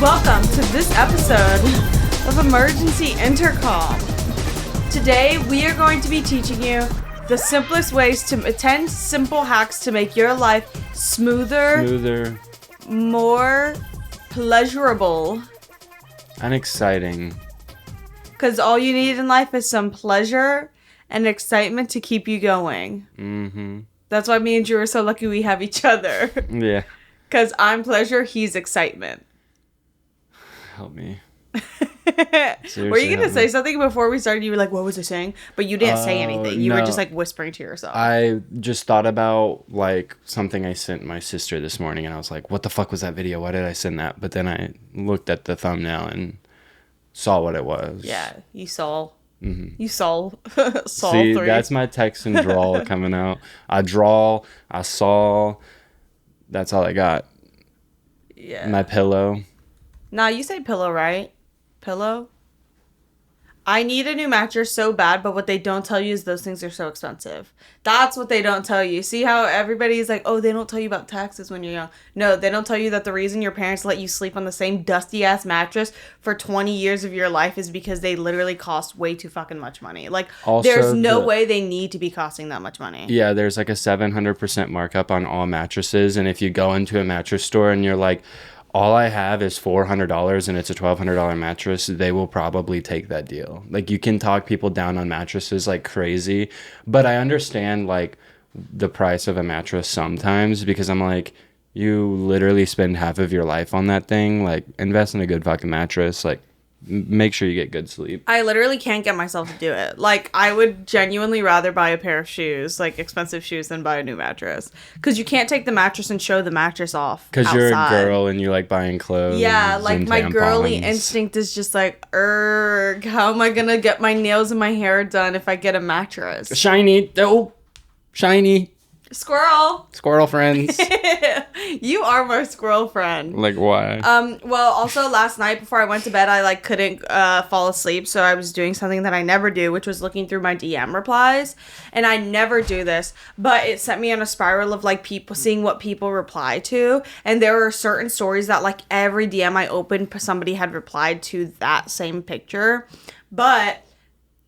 Welcome to this episode of Emergency Intercom. Today we are going to be teaching you the simplest ways to 10 simple hacks to make your life smoother, more pleasurable, and exciting. Because all you need in life is some pleasure and excitement to keep you going. Mm-hmm. That's why me and Drew are so lucky we have each other. Yeah. Because I'm pleasure, he's excitement. Help me. Were you going to say something before we started? You were like, what was I saying? But you didn't say anything. You were just like whispering to yourself. I just thought about like something I sent my sister this morning and I was like, what the fuck was that video? Why did I send that? But then I looked at the thumbnail and saw what it was. Yeah, you saw. Mm-hmm. You saw. See, 3. that's my Texan drawl coming out. I draw. I saw. That's all I got. Yeah. My pillow. Nah, you say pillow, right? Pillow? I need a new mattress so bad, but what they don't tell you is those things are so expensive. That's what they don't tell you. See how everybody's like, oh, they don't tell you about taxes when you're young. No, they don't tell you that the reason your parents let you sleep on the same dusty-ass mattress for 20 years of your life is because they literally cost way too fucking much money. Like, also, there's no way they need to be costing that much money. Yeah, there's like a 700% markup on all mattresses. And if you go into a mattress store and you're like, all I have is $400 and it's a $1,200 mattress, they will probably take that deal. Like, you can talk people down on mattresses like crazy, but I understand like the price of a mattress sometimes because I'm like, you literally spend half of your life on that thing. Like, invest in a good fucking mattress. Like, make sure you get good sleep. I literally can't get myself to do it. Like, I would genuinely rather buy a pair of shoes, like expensive shoes, than buy a new mattress. Because you can't take the mattress and show the mattress off because you're a girl and you like buying clothes. Yeah, like my girly instinct is just like, erg, how am I going to get my nails and my hair done if I get a mattress? Shiny. Oh, shiny. Squirrel friends. You are my squirrel friend. Like, why? Well, also last night before I went to bed, I like couldn't fall asleep, so I was doing something that I never do, which was looking through my DM replies. And I never do this, but it sent me on a spiral of like people seeing what people reply to, and there were certain stories that like every DM I opened, somebody had replied to that same picture, but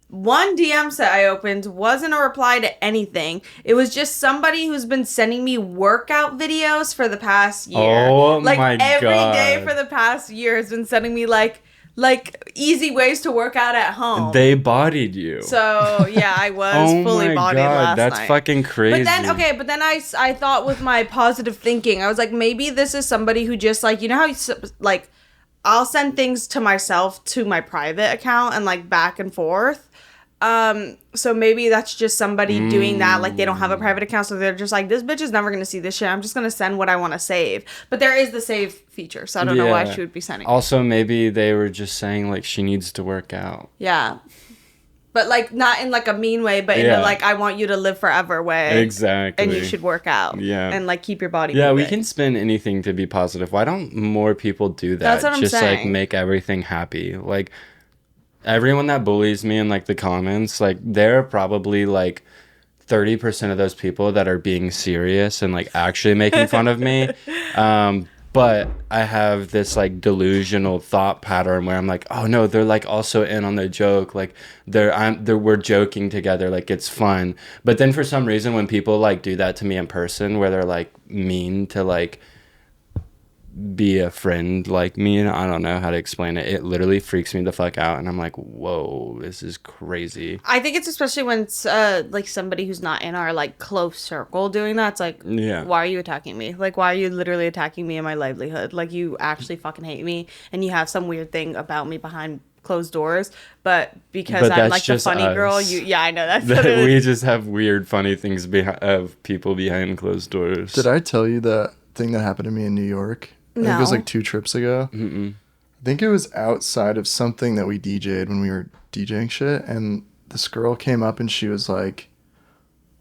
one DM set I opened wasn't a reply to anything. It was just somebody who's been sending me workout videos for the past year. Oh like, my God. Every day for the past year has been sending me like easy ways to work out at home. They bodied you. So yeah, I was fully bodied last night. That's fucking crazy. But then I thought with my positive thinking, I was like, maybe this is somebody who just like, you know how like I'll send things to myself to my private account and like back and forth. So maybe that's just somebody doing that. Like, they don't have a private account, so they're just like, this bitch is never going to see this shit. I'm just going to send what I want to save. But there is the save feature, so I don't know why she would be sending Also, maybe they were just saying, like, she needs to work out. Yeah. But, like, not in, like, a mean way, but in a, like, I want you to live forever way. Exactly. And you should work out. Yeah. And, like, keep your body moving. moving. We can spin anything to be positive. Why don't more people do that? That's what I'm saying. Like, make everything happy. Like, everyone that bullies me in like the comments, like there are probably like 30% of those people that are being serious and like actually making fun of me. But I have this like delusional thought pattern where I'm like, oh no, they're like also in on the joke. Like we're joking together. Like, it's fun. But then for some reason, when people like do that to me in person, where they're like mean to like be a friend like me, and I don't know how to explain it, it literally freaks me the fuck out, and I'm like, whoa, this is crazy. I think it's especially when it's like somebody who's not in our like close circle doing that. It's like, why are you attacking me? Like, why are you literally attacking me and my livelihood? Like, you actually fucking hate me and you have some weird thing about me behind closed doors, but because I'm like the funny girl, I know that's we just have weird funny things of people behind closed doors. Did I tell you that thing that happened to me in New York? I think it was like 2 trips ago. Mm-mm. I think it was outside of something that we DJ'd when we were DJing shit, and this girl came up and she was like,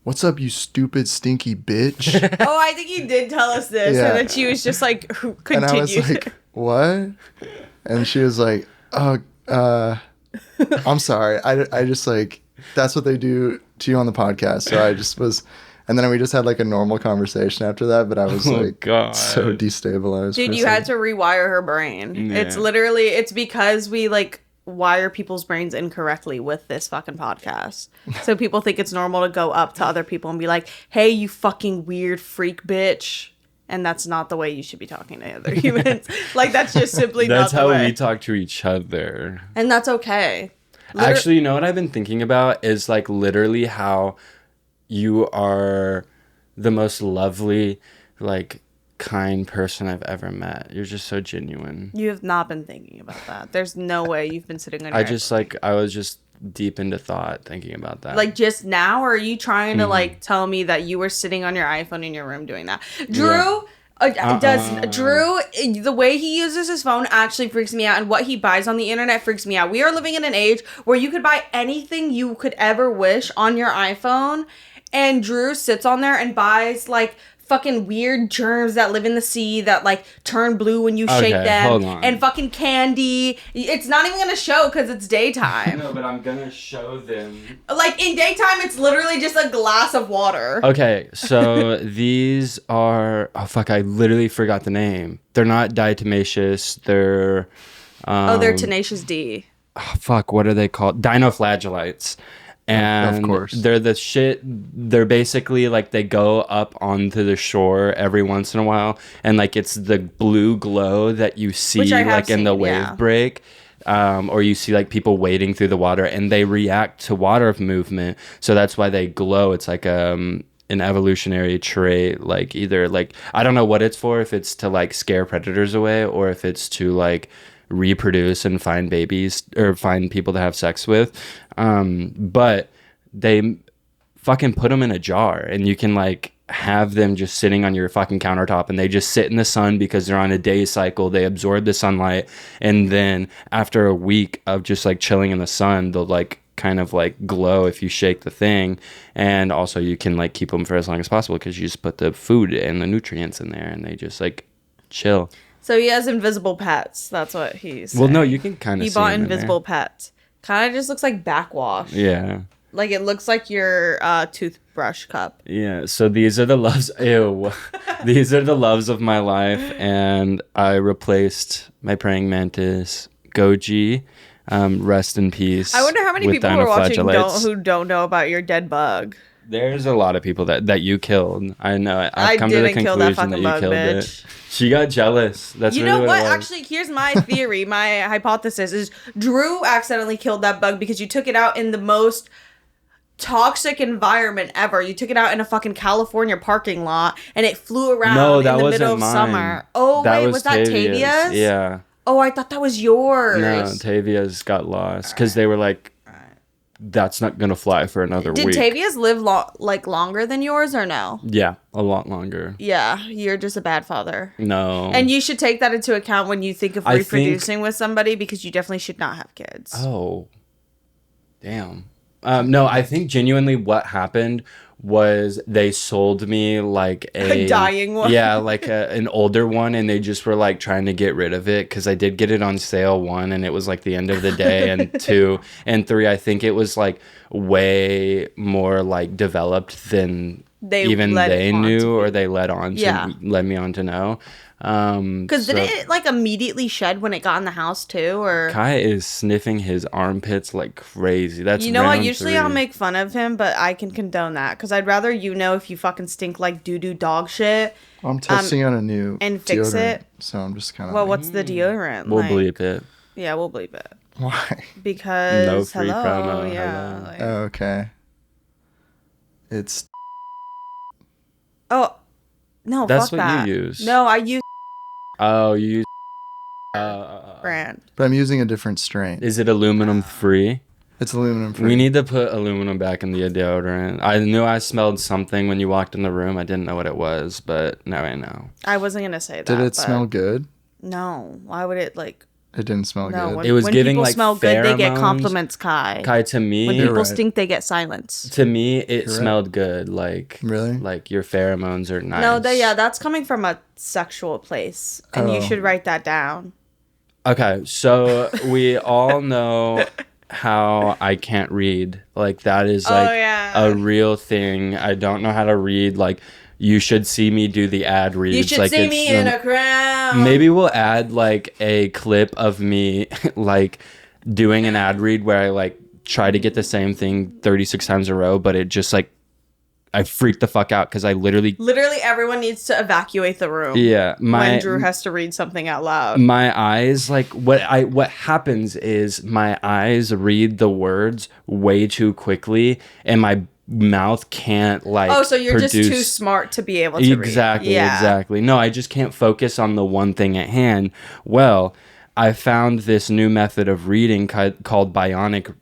"What's up, you stupid stinky bitch?" Oh, I think you did tell us this. Yeah. And then she was just like, continue. And I was like, what? And she was like, oh, I'm sorry. I just like, that's what they do to you on the podcast. So I just was, And then we just had like a normal conversation after that, but I was like God. so destabilized. Dude, you had to rewire her brain. Yeah. It's because we like wire people's brains incorrectly with this fucking podcast. So people think it's normal to go up to other people and be like, hey, you fucking weird freak bitch. And that's not the way you should be talking to other humans. Like, that's just simply not the way. That's how we talk to each other. And that's okay. Actually, you know what I've been thinking about is like literally how you are the most lovely, like, kind person I've ever met. You're just so genuine. You have not been thinking about that. There's no way you've been sitting on your I was just deep into thought thinking about that. Like just now, or are you trying to like tell me that you were sitting on your iPhone in your room doing that? Drew Drew, the way he uses his phone actually freaks me out, and what he buys on the internet freaks me out. We are living in an age where you could buy anything you could ever wish on your iPhone, and Drew sits on there and buys like fucking weird germs that live in the sea that like turn blue when you shake them, and fucking candy. It's not even gonna show because it's daytime. No, but I'm gonna show them. Like in daytime, it's literally just a glass of water. Okay, so these are I literally forgot the name. They're not diatomaceous. They're they're Tenacious D. What are they called? Dinoflagellates. And of course, they're the shit. They're basically like they go up onto the shore every once in a while, and like it's the blue glow that you see like in the wave break, or you see like people wading through the water, and they react to water movement. So that's why they glow. It's like an evolutionary trait. Like either like I don't know what it's for. If it's to like scare predators away, or if it's to like reproduce and find babies or find people to have sex with. But they fucking put them in a jar, and you can like have them just sitting on your fucking countertop, and they just sit in the sun because they're on a day cycle. They absorb the sunlight, and then after a week of just like chilling in the sun, they'll like kind of like glow if you shake the thing. And also you can like keep them for as long as possible because you just put the food and the nutrients in there, and they just like chill. So he has invisible pets. That's what he's saying. Well, no, you can kind of see bought him invisible pets. Kind of just looks like backwash. Yeah. Like it looks like your toothbrush cup. Yeah. So these are the loves. Ew. These are the loves of my life, and I replaced my praying mantis, Goji. Rest in peace. I wonder how many people who are watching who don't know about your dead bug. There's a lot of people that you killed. I know. I've come to the conclusion that you killed it. She got jealous. That's you really know what? it was. Actually, here's my theory. My hypothesis is Drew accidentally killed that bug because you took it out in the most toxic environment ever. You took it out in a fucking California parking lot, and it flew around in the middle of summer. Oh, wait, was that Tavia's? Yeah. Oh, I thought that was yours. No, Tavia's got lost because they were like, that's not gonna fly for another week. Did Tavia's live longer than yours or no? Yeah, a lot longer. Yeah, you're just a bad father. No. And you should take that into account when you think of reproducing with somebody, because you definitely should not have kids. Oh. Damn. No, I think genuinely what happened was they sold me like a dying one. Yeah, like an older one, and they just were like trying to get rid of it because I did get it on sale, 1, and it was like the end of the day, and 2 and 3, I think it was like way more like developed than they knew or they led me on to know. Because did it like immediately shed when it got in the house too, or Kai is sniffing his armpits like crazy. That's what? Usually I'll make fun of him, but I can condone that because I'd rather if you fucking stink like doo dog shit. I'm testing on a new and fix deodorant, it. So I'm just kind of. Well, what's the deodorant? We'll bleep it. Yeah, we'll bleep it. Why? Because no free promo. Yeah. Like, oh, okay. It's. Oh, no. That's fuck what that. you use. No, I use. Oh, you use brand. But I'm using a different strain. Is it aluminum free? It's aluminum free. We need to put aluminum back in the deodorant. I knew I smelled something when you walked in the room. I didn't know what it was, but now I know. I wasn't gonna say that. Did it smell good? No. Why would it like? It didn't smell good. It was when giving people like smell pheromones. good, they get compliments, Kai. Kai, to me, when people stink, they get silence. To me, it You're smelled good. Like really, like your pheromones are nice. No, that's coming from a sexual place, and you should write that down. Okay, so we all know how I can't read. Like, that is like a real thing. I don't know how to read. Like, you should see me do the ad reads. You should like, see me in a crowd. Maybe we'll add like a clip of me like doing an ad read where I like try to get the same thing 36 times in a row, but it just like I freaked the fuck out because I literally everyone needs to evacuate the room. Yeah, when Drew has to read something out loud. My eyes, like what happens is my eyes read the words way too quickly, and my mouth can't like. Oh, so you're just too smart to be able to exactly, read. Exactly. No, I just can't focus on the one thing at hand. Well, I found this new method of reading called bionic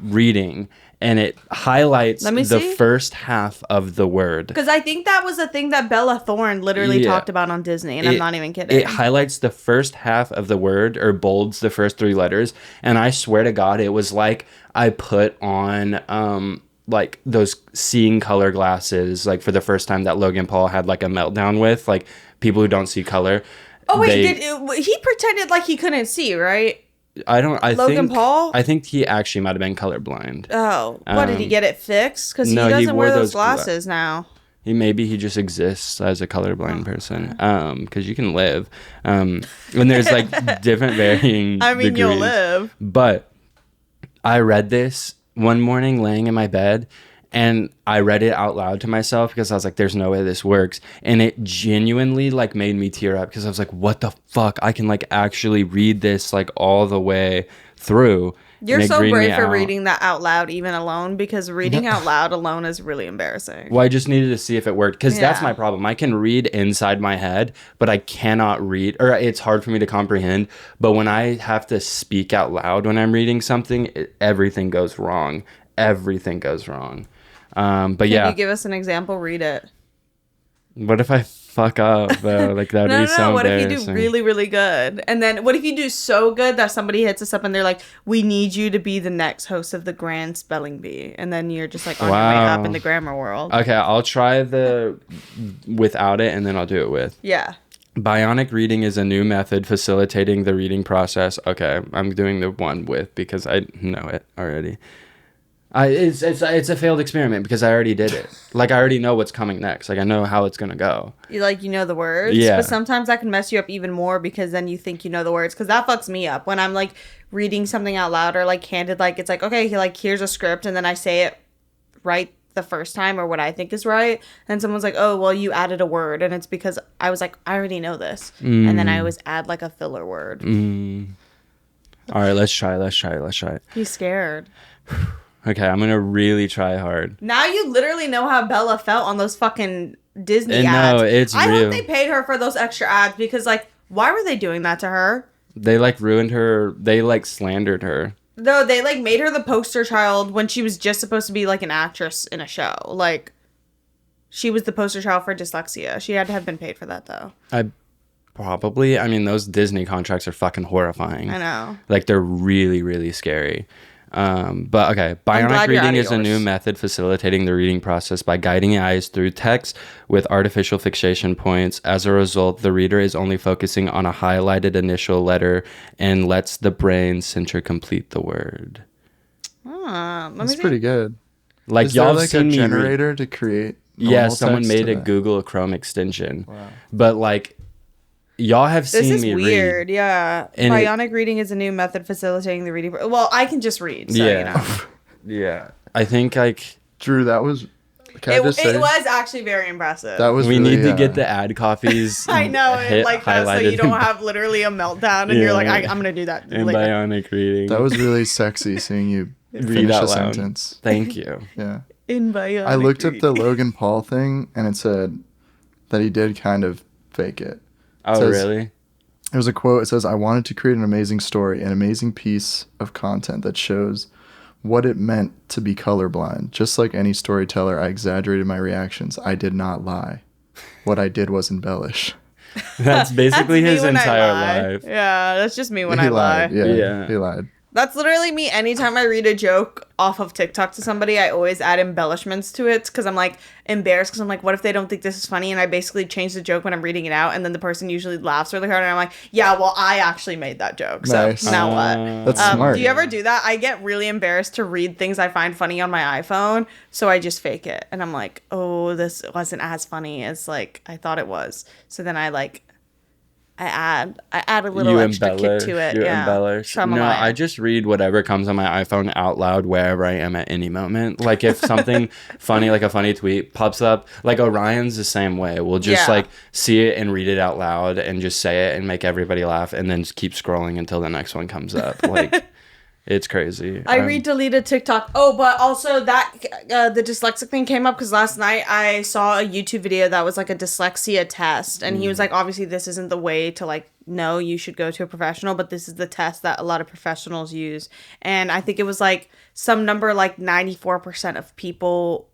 reading. And it highlights the first half of the word. Because I think that was a thing that Bella Thorne literally talked about on Disney, and I'm not even kidding. It highlights the first half of the word, or bolds the first 3 letters, and I swear to God, it was like I put on like those seeing color glasses, like for the first time that Logan Paul had like a meltdown with, like people who don't see color. Oh wait, he pretended like he couldn't see, right? Logan Paul? I think he actually might have been colorblind. Oh, what, did he get it fixed? Because he doesn't wear those glasses now. Maybe he just exists as a colorblind person. Because you can live. And there's like different varying degrees. You'll live. But I read this one morning laying in my bed, and I read it out loud to myself because I was like, there's no way this works. And it genuinely like made me tear up because I was like, what the fuck? I can like actually read this like all the way through. You're so brave for reading that out loud even alone, because reading out loud alone is really embarrassing. Well, I just needed to see if it worked, because that's my problem. I can read inside my head, but I cannot read, or it's hard for me to comprehend. But when I have to speak out loud when I'm reading something, everything goes wrong. Everything goes wrong. But Can you give us an example? Read it. What if I fuck up though? Like that would be so what embarrassing. if you do really, really good? And then what if you do so good that somebody hits us up and they're like, we need you to be the next host of the Grand Spelling Bee. And then you're just like on your way up in the grammar world. Okay, I'll try the without it, and then I'll do it with. Yeah. Bionic reading is a new method facilitating the reading process. Okay, I'm doing the one with because I know it already. It's a failed experiment because I already did it. Like, I already know what's coming next. Like, I know how it's going to go. You know the words? Yeah. But sometimes that can mess you up even more because then you think you know the words. Because that fucks me up. When I'm, like, reading something out loud or, like, handed, like, it's like, okay, like, here's a script. And then I say it right the first time or what I think is right. And someone's like, oh, well, you added a word. And it's because I was like, I already know this. And then I always add, like, a filler word. All right, let's try. He's scared. Okay, I'm going to really try hard. Now you literally know how Bella felt on those fucking Disney ads. No, it's I real. hope they paid her for those extra ads because, like, why were they doing that to her? They, like, ruined her. They, like, slandered her. No, they, like, made her the poster child when she was just supposed to be, like, an actress in a show. Like, she was the poster child for Dyslexia. She had to have been paid for that, though. Probably. I mean, those Disney contracts are fucking horrifying. I know. Like, they're really, really scary. But okay, bionic reading is a new method facilitating the reading process by guiding eyes through text with artificial fixation points. As a result, the reader is only focusing on a highlighted initial letter and lets the brain center complete the word. That's pretty good. Like, is y'all there like seen a me generator to create? Yeah, someone made a Google Chrome extension. Wow. But like, y'all have seen me read. This is weird, yeah. And bionic reading is a new method facilitating the reading. Well, I can just read, so you know. Yeah. I think, like... Drew, that was... It was actually very impressive. That was we really, need to get the ad copies. I know, like that, so you don't have literally a meltdown and you're like, I'm going to do that and later. Bionic reading. That was really sexy seeing you finish a sentence. Thank you. Yeah. In bionic I looked reading. up the Logan Paul thing, and it said that he did kind of fake it. Oh, really? There's a quote. It says, I wanted to create an amazing story, an amazing piece of content that shows what it meant to be colorblind. Just like any storyteller, I exaggerated my reactions. I did not lie. What I did was embellish. That's basically his entire life. Yeah, that's just me when I lie. Yeah, he lied. That's literally me. Anytime I read a joke off of TikTok to somebody, I always add embellishments to it because I'm like embarrassed because I'm like, what if they don't think this is funny? And I basically change the joke when I'm reading it out, and then the person usually laughs really hard, and I'm like, yeah, well, I actually made that joke. Nice. So now what? That's smart. Do you ever do that? I get really embarrassed to read things I find funny on my iPhone, so I just fake it, and I'm like, oh, this wasn't as funny as like I thought it was. So then I add a little extra kick to it. You yeah. embellish. So No, I just read whatever comes on my iPhone out loud wherever I am at any moment. Like if something funny, like a funny tweet pops up, like Orion's the same way. We'll just like see it and read it out loud and just say it and make everybody laugh and then just keep scrolling until the next one comes up. Like it's crazy. I re-deleted TikTok. Oh, but also that the dyslexic thing came up because last night I saw a YouTube video that was like a dyslexia test, and he was like, obviously this isn't the way to like know you should go to a professional, but this is the test that a lot of professionals use. And I think it was like some number like 94% of people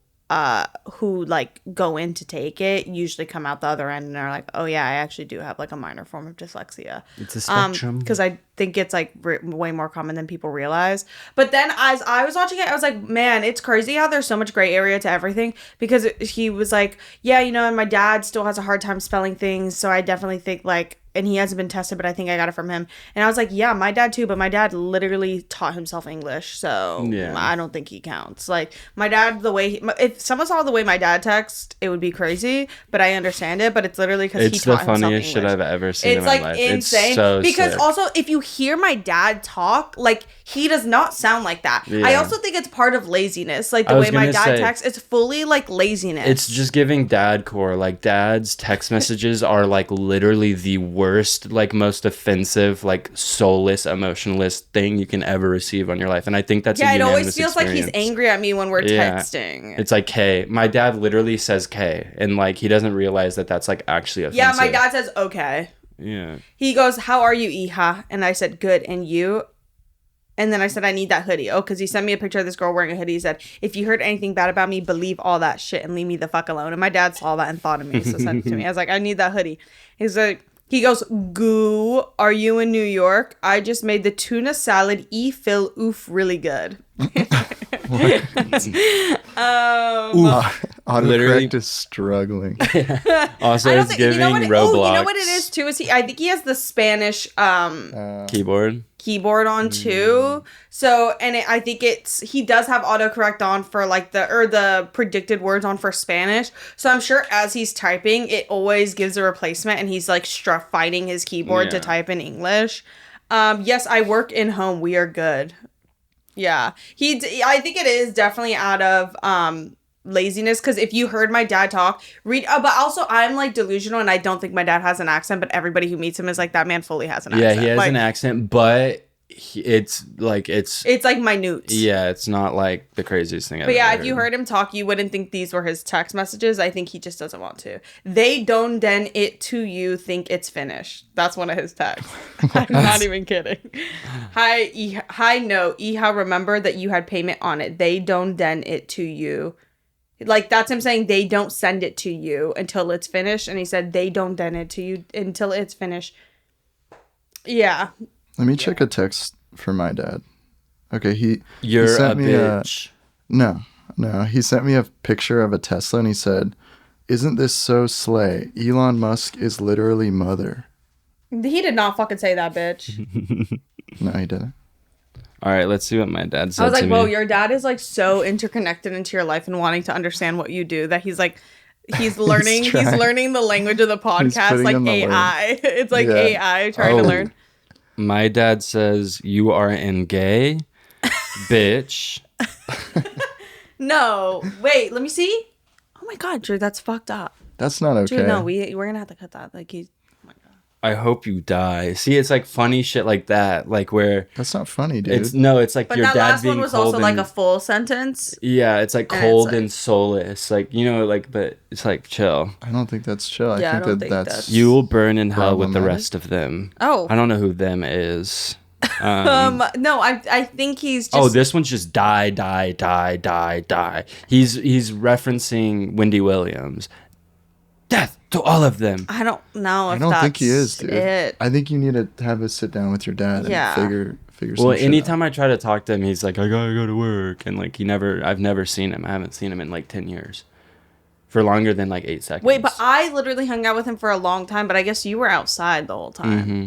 who like go in to take it usually come out the other end and are like, oh yeah, I actually do have like a minor form of dyslexia. It's a spectrum. Because I think it's like way more common than people realize. But then as I was watching it, I was like, man, it's crazy how there's so much gray area to everything, because he was like, yeah, you know, and my dad still has a hard time spelling things, so I definitely think like, and he hasn't been tested, but I think I got it from him. And I was like, yeah, my dad too, but my dad literally taught himself English, so I don't think he counts. Like, my dad, if someone saw the way my dad texts, it would be crazy, but I understand it, but it's literally because he taught himself English. It's the funniest shit I've ever seen in my life. Insane. It's so because sick. also, if you hear my dad talk, like, he does not sound like that. Yeah. I also think it's part of laziness. Like, the way my dad texts, it's fully, like, laziness. It's just giving dad core. Like, dad's text messages are, like, literally the worst, like, most offensive, like, soulless, emotionless thing you can ever receive on your life. And I think that's a unanimous it always feels experience. like he's angry at me when we're texting. It's like K. My dad literally says K. And, like, he doesn't realize that that's, like, actually offensive. Yeah, my dad says, okay. Yeah. He goes, how are you, Iha? And I said, good. And you? And then I said, I need that hoodie. Oh, because he sent me a picture of this girl wearing a hoodie. He said, if you heard anything bad about me, believe all that shit and leave me the fuck alone. And my dad saw that and thought of me, so sent it to me. I was like, I need that hoodie. He's like, he goes, goo, are you in New York? I just made the tuna salad Phil oof really good. Autocorrect is struggling. Also, it's giving Roblox. You know what it is too? I think he has the Spanish keyboard on too. So, and I think he does have autocorrect on for like the predicted words on for Spanish. So I'm sure as he's typing, it always gives a replacement, and he's like fighting his keyboard to type in English. Yes, I work in home. We are good. Yeah, I think it is definitely out of laziness, because if you heard my dad talk, but also I'm like delusional and I don't think my dad has an accent, but everybody who meets him is like, that man fully has an accent. Yeah, he has an accent, but it's like minute. Yeah, it's not like the craziest thing I've ever But heard. if you heard him talk, you wouldn't think these were his text messages. I think he just doesn't want to. They don't den it to you, think it's finished. That's one of his texts. I'm not even kidding. Hi, no, Iha, remember that you had payment on it. They don't den it to you. Like, that's him saying they don't send it to you until it's finished. And he said they don't den it to you until it's finished. Yeah. Let me check a text for my dad. Okay, You're he sent a me bitch. No. He sent me a picture of a Tesla and he said, "Isn't this so slay? Elon Musk is literally mother." He did not fucking say that, bitch. No, he didn't. All right, let's see what my dad said. I was like, to whoa, me. your dad is like so interconnected into your life and wanting to understand what you do that he's learning he's learning the language of the podcast, like AI. It's like AI trying to learn. My dad says, "You are in gay, bitch." No, wait, let me see. Oh my god, Drew, that's fucked up. That's not okay. Drew, no, we're gonna have to cut that. Like, he's. Oh my god. I hope you die. See, it's like funny shit like that, like where that's not funny, dude. It's like but your that dad last being one was cold also and, like a full sentence. Yeah, it's like cold and soulless, like, you know, like, but it's like chill. I don't think that's chill. Yeah, I think that's you will burn in hell with the rest of them. Oh, I don't know who them is. No, I think he's just. Oh, this one's just die. He's referencing Wendy Williams. Death. To all of them. I don't know if I don't think he is, dude. it. I think you need to have a sit down with your dad Yeah. and figure some Well, shit anytime out. I try to talk to him, he's like, I gotta go to work. And like, I've never seen him. I haven't seen him in like 10 years. For longer than like 8 seconds. Wait, but I literally hung out with him for a long time, but I guess you were outside the whole time. Mm-hmm.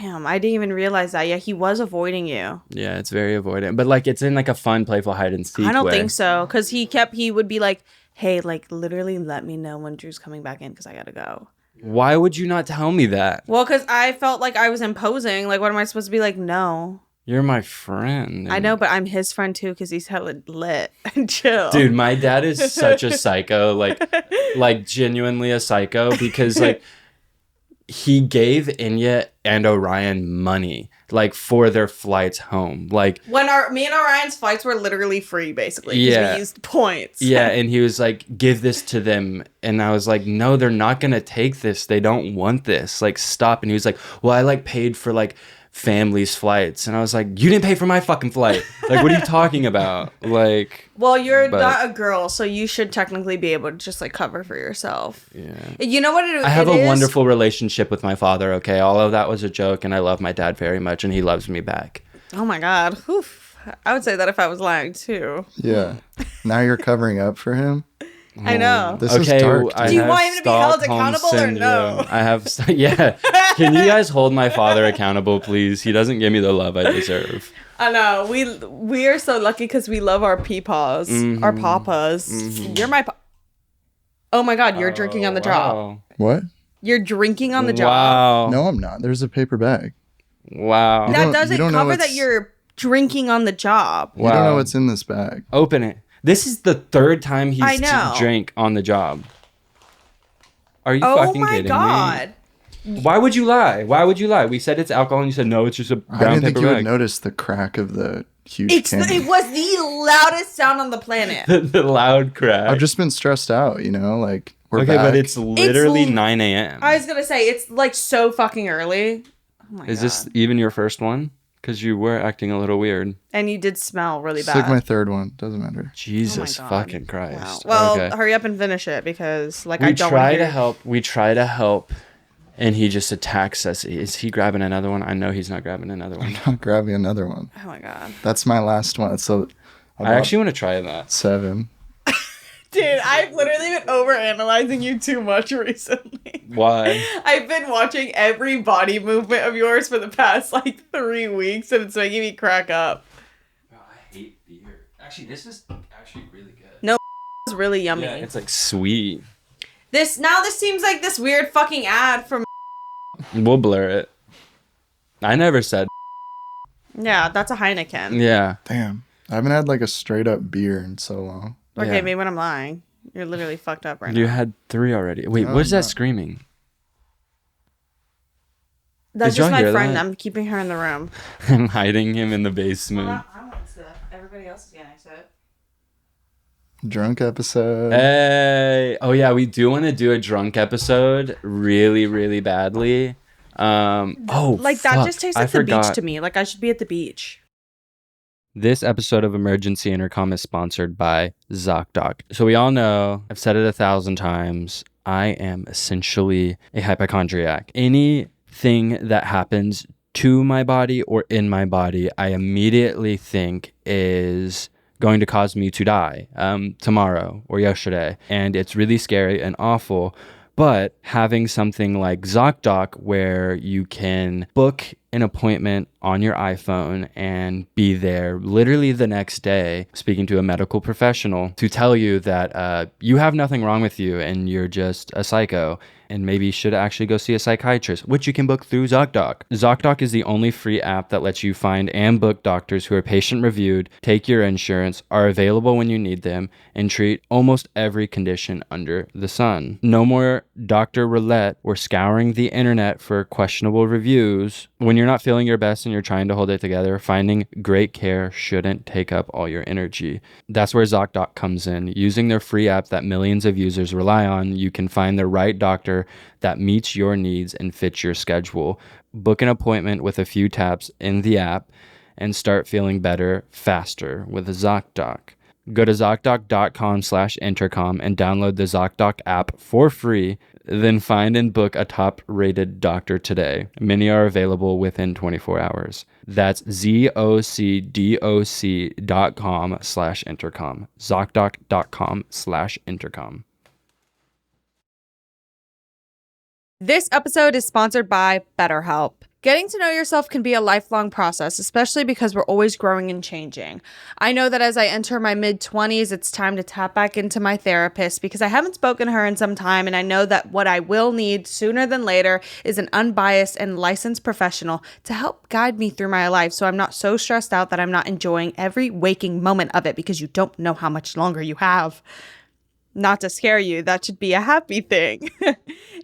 Damn, I didn't even realize that. Yeah, he was avoiding you. Yeah, it's very avoidant. But like, it's in like a fun, playful hide and seek I don't way. think so, because he would be like, hey, like, literally let me know when Drew's coming back in, because I gotta go. Why would you not tell me that? Well, because I felt like I was imposing. Like, what am I supposed to be like? No. You're my friend. I know, but I'm his friend too, because he's hella lit and chill. Dude, my dad is such a psycho, like genuinely a psycho, because like he gave Enya and Orion money like for their flights home. Like when me and Orion's flights were literally free, basically, because Yeah. we used points. Yeah, and he was like, give this to them. And I was like, no, they're not gonna take this. They don't want this. Like, stop. And he was like, well, I like paid for like family's flights. And I was like, you didn't pay for my fucking flight. Like, what are you talking about? Like, Well, you're But- not a girl, so you should technically be able to just like cover for yourself. yeah. You know what it is? I have a wonderful relationship with my father, okay? All of that was a joke, and I love my dad very much, and he loves me back. Oh my god. Oof. I would say that if I was lying too. Yeah. Now you're covering up for him. I know. This is dark. I Do you have want him to be held Stockholm accountable or no? syndrome. I have, yeah. Can you guys hold my father accountable, please? He doesn't give me the love I deserve. I know. We are so lucky because we love our peepaws, our papas. You're my. Oh my god! You're drinking on the job. Wow. What? You're drinking on the job. Wow. No, I'm not. There's a paper bag. Wow. That don't- doesn't you don't know cover what's- that you're drinking on the job. You don't know what's in this bag. Open it. This is the third time I he's know. drank on the job. Are you Oh fucking my kidding god! me? Why would you lie? Why would you lie? We said it's alcohol, and you said no. It's just a I brown didn't think paper you would bag. notice the crack of the huge It can. was the loudest sound on the planet. the loud crack. I've just been stressed out, you know, like we're okay, back. but it's literally It's 9 a.m. I was gonna say it's like so fucking early. Oh my Is god! this even your first one? Because you were acting a little weird. And you did smell really It's bad. like my third one. Doesn't matter. Jesus God. fucking Christ. Wow. Well, Okay. hurry up and finish it because, like, I We don't try want to to help. We try to help, and he just attacks us. Is he grabbing another one? I know he's not grabbing another one. I'm grabbing another one. Oh my god, That's my last one. So I actually want to try that. 7. dude! I've literally been overanalyzing you too much recently. Why? I've been watching every body movement of yours for the past like 3 weeks, and it's making me crack up. I hate beer. Actually, this is actually really good. No, it's really yummy. Yeah, it's like sweet. This seems like this weird fucking ad from. We'll blur it. I never said. Yeah, that's a Heineken. Yeah. Damn. I haven't had like a straight up beer in so long. Okay, Yeah. maybe when I'm lying, you're literally fucked up right You now. had 3 already. Wait, No, what is I'm that not. screaming? That's Did y'all just my hear friend. that? I'm keeping her in the room. I'm hiding him in the basement. I want to. Everybody else is getting it. Drunk episode. Hey. Oh yeah, we do want to do a drunk episode really, really badly. Like that fuck, just tastes I like the beach forgot. to me. Like I should be at the beach. This episode of Emergency Intercom is sponsored by ZocDoc. So we all know, I've said it 1,000 times, I am essentially a hypochondriac. Anything that happens to my body or in my body, I immediately think is going to cause me to die tomorrow or yesterday. And it's really scary and awful. But having something like ZocDoc where you can book an appointment on your iPhone and be there literally the next day speaking to a medical professional to tell you that you have nothing wrong with you and you're just a psycho and maybe should actually go see a psychiatrist, which you can book through ZocDoc. ZocDoc is the only free app that lets you find and book doctors who are patient reviewed, take your insurance, are available when you need them, and treat almost every condition under the sun. No more Dr. Roulette or scouring the internet for questionable reviews. When you're not feeling your best and you're trying to hold it together, finding great care shouldn't take up all your energy. That's where ZocDoc comes in. Using their free app that millions of users rely on, you can find the right doctor that meets your needs and fits your schedule. Book an appointment with a few taps in the app and start feeling better faster with ZocDoc. Go to ZocDoc.com/intercom and download the ZocDoc app for free. Then find and book a top-rated doctor today. Many are available within 24 hours. That's ZocDoc.com/intercom. ZocDoc.com/intercom. This episode is sponsored by BetterHelp. Getting to know yourself can be a lifelong process, especially because we're always growing and changing. I know that as I enter my mid-20s, it's time to tap back into my therapist because I haven't spoken to her in some time, and I know that what I will need sooner than later is an unbiased and licensed professional to help guide me through my life so I'm not so stressed out that I'm not enjoying every waking moment of it because you don't know how much longer you have. Not to scare you, that should be a happy thing.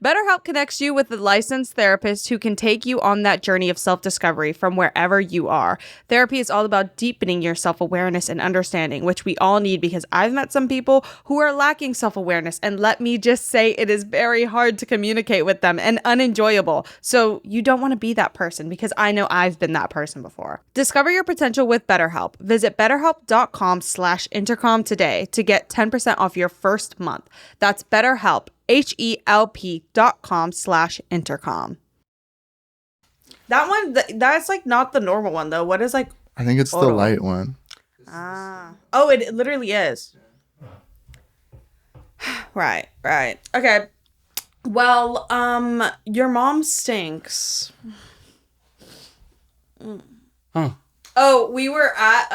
BetterHelp connects you with a licensed therapist who can take you on that journey of self-discovery from wherever you are. Therapy is all about deepening your self-awareness and understanding, which we all need because I've met some people who are lacking self-awareness, and let me just say it is very hard to communicate with them and unenjoyable. So you don't want to be that person because I know I've been that person before. Discover your potential with BetterHelp. Visit betterhelp.com/intercom today to get 10% off your first month. That's BetterHelp, HELP.com/intercom. That one, that's like not the normal one though. What is like? I think it's the light one. Oh, it literally is. Right. Okay. Well, your mom stinks. Huh. Oh, we were at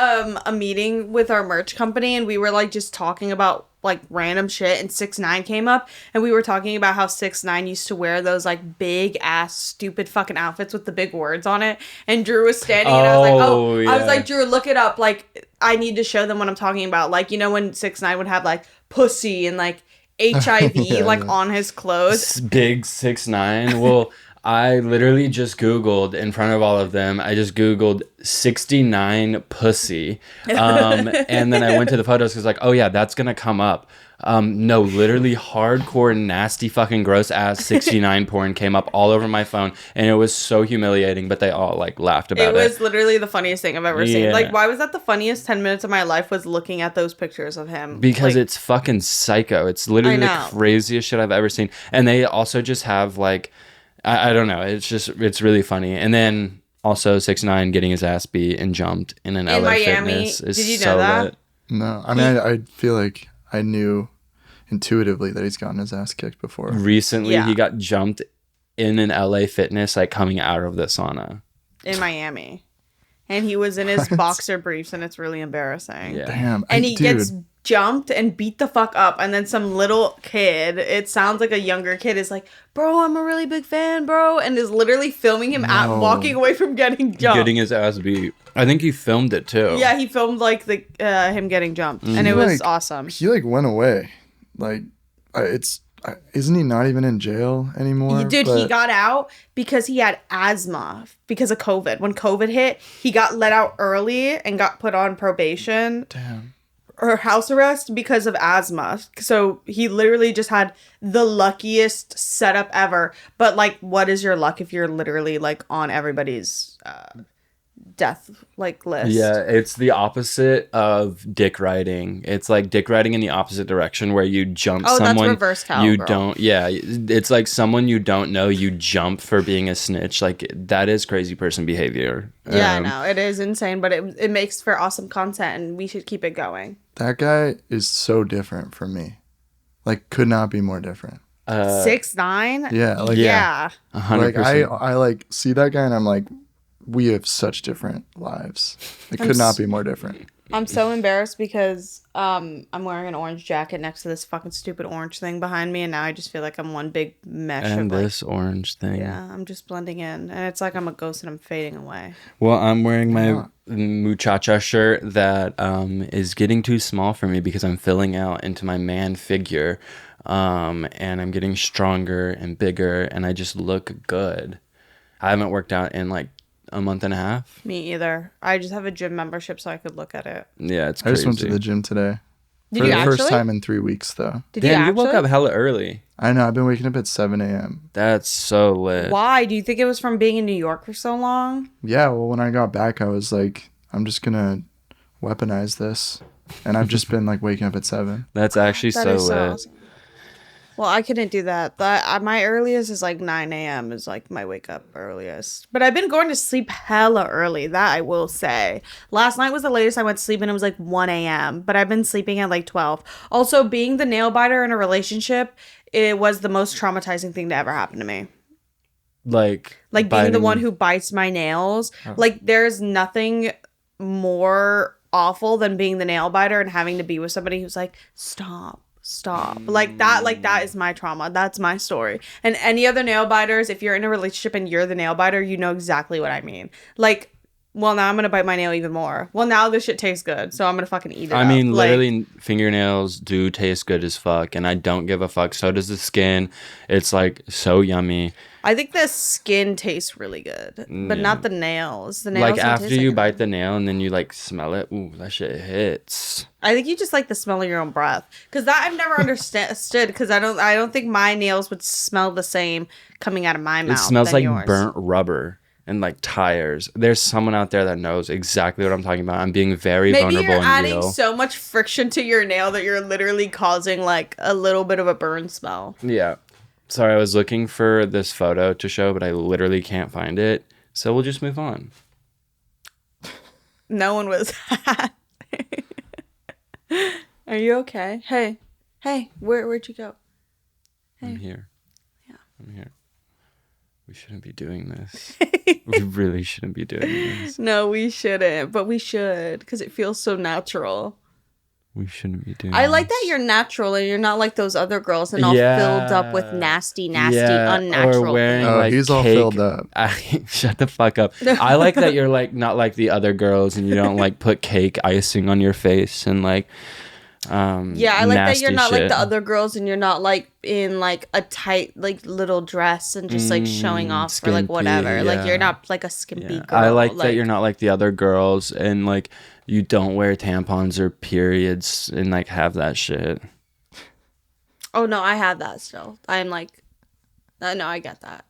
a meeting with our merch company and we were like just talking about like random shit, and 6ix9ine came up and we were talking about how 6ix9ine used to wear those like big ass stupid fucking outfits with the big words on it, and Drew was standing and I was like, yeah. I was like, Drew, look it up, like I need to show them what I'm talking about. Like, you know when 6ix9ine would have like pussy and like HIV on his clothes. Big 6ix9ine. Well, I literally just Googled in front of all of them. I just Googled 69 pussy. And then I went to the photos because like, oh yeah, that's going to come up. No, literally hardcore, nasty, fucking gross ass 69 porn came up all over my phone. And it was so humiliating, but they all like laughed about it. It was literally the funniest thing I've ever seen. Like, why was that the funniest 10 minutes of my life was looking at those pictures of him? Because like, it's fucking psycho. It's literally the craziest shit I've ever seen. And they also just have like, I don't know. It's really funny. And then also 6ix9ine getting his ass beat and jumped in an LA Miami. Fitness is Did you know so that? lit. No, I mean, I feel like I knew intuitively that he's gotten his ass kicked before. Recently, he got jumped in an LA Fitness, like coming out of the sauna. In Miami. And he was in his boxer briefs, and it's really embarrassing. Yeah. Damn. And he gets jumped and beat the fuck up, and then some little kid, it sounds like a younger kid, is like, bro, I'm a really big fan, bro, and is literally filming him walking away from getting jumped. Getting his ass beat. I think he filmed it too. Yeah, he filmed like the him getting jumped, and it was awesome. He like went away. Like, isn't he not even in jail anymore? Dude, he got out because he had asthma because of COVID. When COVID hit, he got let out early and got put on probation. Damn. Or house arrest because of asthma. So he literally just had the luckiest setup ever. But like, what is your luck if you're literally like on everybody's death like list? Yeah, it's the opposite of dick riding. It's like dick riding in the opposite direction where you jump someone. That's reverse cowgirl. You don't. Yeah, it's like someone you don't know. You jump for being a snitch. Like that is crazy person behavior. Yeah, I know it is insane, but it makes for awesome content, and we should keep it going. That guy is so different from me. Like, could not be more different. 6ix9ine. Yeah, like 100%. Like I like see that guy and I'm like, we have such different lives. It could not be more different. I'm so embarrassed because I'm wearing an orange jacket next to this fucking stupid orange thing behind me, and now I just feel like I'm one big mesh And of this orange thing. Yeah, I'm just blending in, and it's like I'm a ghost and I'm fading away. Well, I'm wearing my muchacha shirt that is getting too small for me because I'm filling out into my man figure, and I'm getting stronger and bigger, and I just look good. I haven't worked out in like a month and a half. Me either. I just have a gym membership so I could look at it. Yeah, it's I crazy. just went to the gym today. Did For you the actually? first time in 3 weeks, though. Damn, you woke up hella early. I know. I've been waking up at 7 a.m. That's so lit. Why? Do you think it was from being in New York for so long? Yeah, well, when I got back, I was like, I'm just going to weaponize this. And I've just been like waking up at 7. That's actually That so is lit. awesome. Well, I couldn't do that. My earliest is like 9 a.m. is like my wake up earliest. But I've been going to sleep hella early. That I will say. Last night was the latest I went to sleep and it was like 1 a.m. But I've been sleeping at like 12. Also, being the nail biter in a relationship, it was the most traumatizing thing to ever happen to me. Like Being the biting- one who bites my nails. Like there's nothing more awful than being the nail biter and having to be with somebody who's like, stop. Like that is my trauma. That's my story. And any other nail biters, if you're in a relationship and you're the nail biter, you know exactly what I mean. Like, well, now I'm gonna bite my nail even more. Well, now this shit tastes good, so I'm gonna fucking eat it I up. mean, Like, literally, fingernails do taste good as fuck, and I don't give a fuck. So does the skin. It's like so yummy. I think the skin tastes really good, but Yeah. not the nails. The nails Like don't after taste you like bite the nail and then you like smell it, ooh, that shit hits. I think you just like the smell of your own breath, because that I've never understood. Because I don't think my nails would smell the same coming out of my mouth. It smells than like yours. burnt rubber and like tires. There's someone out there that knows exactly what I'm talking about. I'm being very Maybe vulnerable you're and adding real. so much friction to your nail that you're literally causing like a little bit of a burn smell. Yeah. Sorry, I was looking for this photo to show, but I literally can't find it. So we'll just move on. No one was. Are you okay? Hey, where'd you go? I'm here. Yeah. I'm here. We shouldn't be doing this. We really shouldn't be doing this. No, we shouldn't, but we should because it feels so natural. We shouldn't be doing I like this. that you're natural and you're not like those other girls and all Yeah. filled up with nasty, Yeah, unnatural or wearing things. Oh, like he's all cake. filled up. Shut the fuck up. I like that you're like not like the other girls and you don't like put cake icing on your face and like Yeah, I like that nasty you're not like shit. the other girls and you're not like in like a tight like little dress and just like showing off for like skimpy, whatever. Like yeah. you're not like a skimpy Yeah. girl. I like that you're not like the other girls and like you don't wear tampons or periods and like have that shit. Oh no, I have that still. I'm like, no, I get that.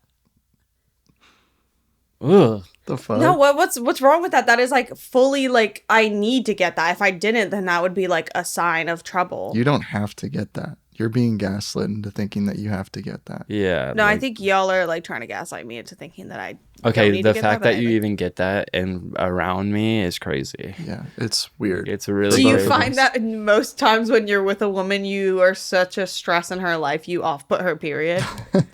Ugh. The fuck? No, what's wrong with that? That is like fully like I need to get that. If I didn't, then that would be like a sign of trouble. You don't have to get that. You're being gaslit into thinking that you have to get that. Yeah. No, I like- think y'all are like trying to gaslight me into thinking that I Okay, don't need the to get fact but that I you think- even get that and around me is crazy. Yeah, it's weird. It's really Do you both of find us. that most times when you're with a woman, you are such a stress in her life, you off put her period?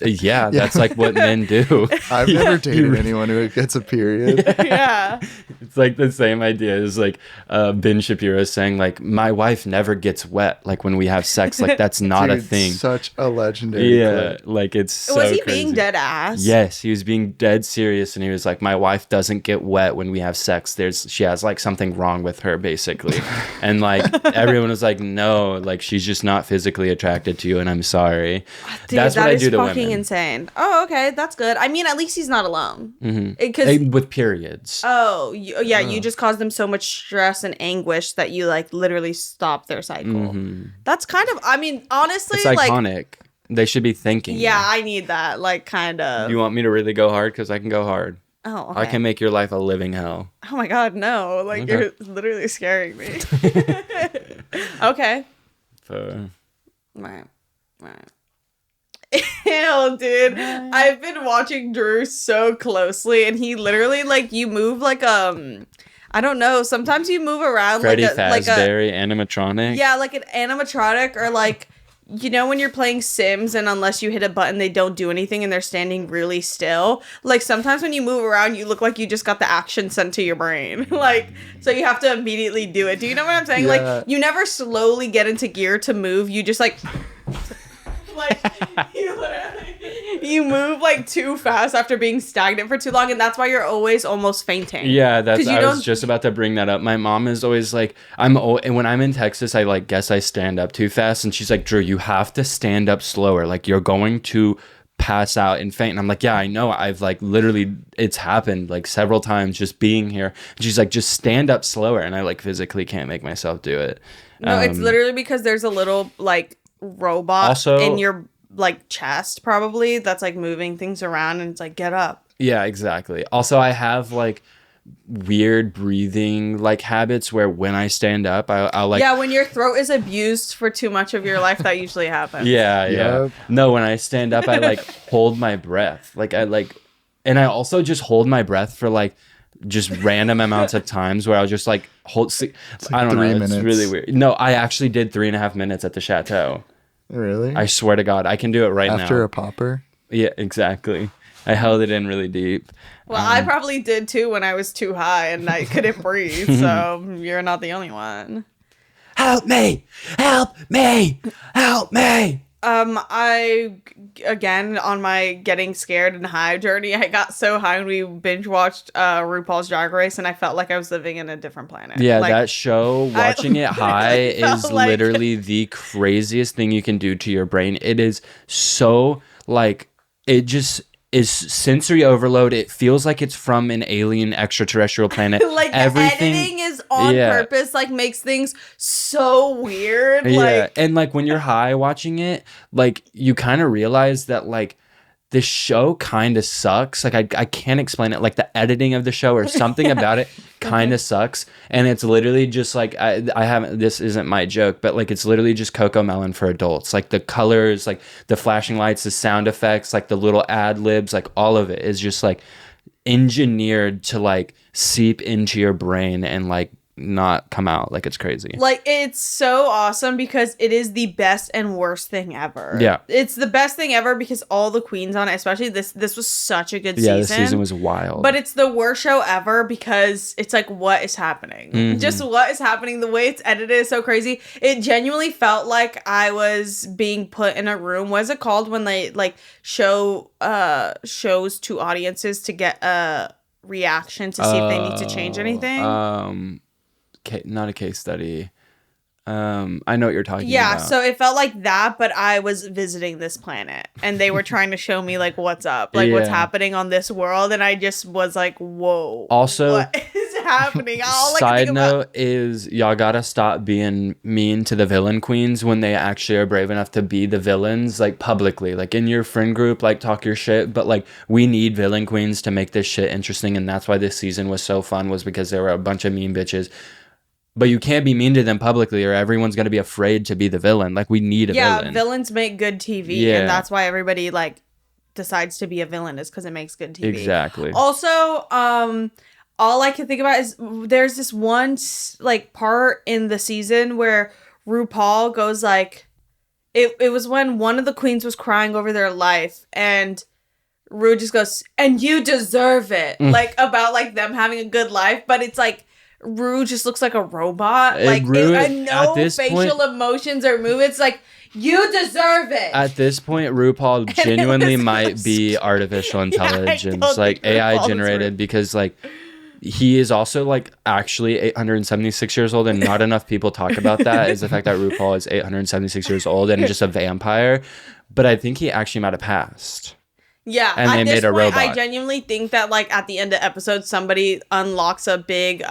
Yeah, that's like what men do. I've never dated anyone who gets a period. Yeah. It's like the same idea as like Ben Shapiro saying like my wife never gets wet like when we have sex, like that's not a Dude, thing. Such a legendary Yeah, clip. like it's so Was he crazy. being dead ass? Yes, he was being dead serious and he was like my wife doesn't get wet when we have sex. She has like something wrong with her basically. And like everyone was like no, like she's just not physically attracted to you and I'm sorry. Dude, That's what that I is do to fucking women. insane. Oh, okay, that's good. I mean, at least he's not alone. Mhm. Because With periods. you just cause them so much stress and anguish that you like literally stop their cycle. That's kind of. I mean, honestly, It's like iconic. They should be thanking yeah, you. I need that. Like, kind of. You want me to really go hard? Because I can go hard. Oh, okay. I can make your life a living hell. Oh my god, no! Like Okay. you're literally scaring me. Okay. So, Right. Ew, dude. I've been watching Drew so closely, and he literally like you move like I don't know. Sometimes you move around Freddy like a Fazbear animatronic. yeah, like an animatronic or like. You know when you're playing Sims and unless you hit a button they don't do anything and they're standing really still? Like sometimes when you move around you look like you just got the action sent to your brain. Like so you have to immediately do it. Do you know what I'm saying? Yeah. Like you never slowly get into gear to move. You just like you move like too fast after being stagnant for too long and that's why you're always almost fainting. Yeah, 'Cause you I was don't- just about to bring that up. My mom is always like, and when I'm in Texas, I like guess I stand up too fast, and she's like, Drew, you have to stand up slower. Like you're going to pass out and faint. And I'm like, yeah, I know. I've like literally, it's happened like several times just being here. And she's like, just stand up slower, and I like physically can't make myself do it. No, it's literally because there's a little like robot Also- in your like chest probably that's like moving things around and it's like get up. Yeah, exactly. Also, I have like weird breathing like habits where when I stand up, I'll like when your throat is abused for too much of your life, that usually happens. yeah. Yep. No, when I stand up, I like hold my breath. Like and I also just hold my breath for like just random amounts of times where I'll just like hold. I don't know. 3 minutes. It's really weird. No, I actually did 3.5 minutes at the chateau. Really? I swear to God, I can do it right now. After a popper? Yeah, exactly. I held it in really deep. Well, I probably did too when I was too high and I couldn't breathe. So you're not the only one. Help me! Help me! Help me! I again on my getting scared and high journey, I got so high when we binge watched RuPaul's Drag Race, and I felt like I was living in a different planet. Yeah, like, that show, watching it high, is like... literally the craziest thing you can do to your brain. It is so like it just is sensory overload. It feels like it's from an alien extraterrestrial planet. Like everything, the editing is on purpose, like makes things so weird. Yeah, like... and like when you're high watching it, like you kind of realize that like this show kind of sucks. Like I can't explain it. Like the editing of the show or something about it kind of sucks. And it's literally just like I haven't. This isn't my joke, but like it's literally just Coco Melon for adults. Like the colors, like the flashing lights, the sound effects, like the little ad libs, like all of it is just like engineered to like seep into your brain and like not come out. Like it's crazy. Like it's so awesome because it is the best and worst thing ever. Yeah, it's the best thing ever because all the queens on it, especially this was such a good season. Yeah, this season was wild. But it's the worst show ever because it's like, what is happening? Mm-hmm. Just what is happening? The way it's edited is so crazy. It genuinely felt like I was being put in a room. What is it called when they like show shows to audiences to get a reaction to see if they need to change anything? Not a case study. I know what you're talking about. Yeah, so it felt like that, but I was visiting this planet and they were trying to show me like what's up, like what's happening on this world, and I just was like, whoa. Also, what is happening? All side note is y'all gotta stop being mean to the villain queens when they actually are brave enough to be the villains, like publicly. Like in your friend group, like talk your shit, but like we need villain queens to make this shit interesting, and that's why this season was so fun, was because there were a bunch of mean bitches. But you can't be mean to them publicly or everyone's going to be afraid to be the villain. Like, we need a villain. Yeah, villains make good TV. And that's why everybody, like, decides to be a villain is because it makes good TV. Exactly. Also, all I can think about is there's this one, like, part in the season where RuPaul goes, like... It was when one of the queens was crying over their life and... Ru just goes, and you deserve it. Like, about, like, them having a good life. But it's, like... Ru just looks like a robot. Like, no facial emotions or movements. Like, you deserve it. At this point, RuPaul genuinely might be artificial intelligence, like AI generated, because like he is also like actually 876 years old, and not enough people talk about that. Is the fact that RuPaul is 876 years old and just a vampire. But I think he actually might have passed. Yeah, and they made a robot. I genuinely think that like at the end of the episode, somebody unlocks a big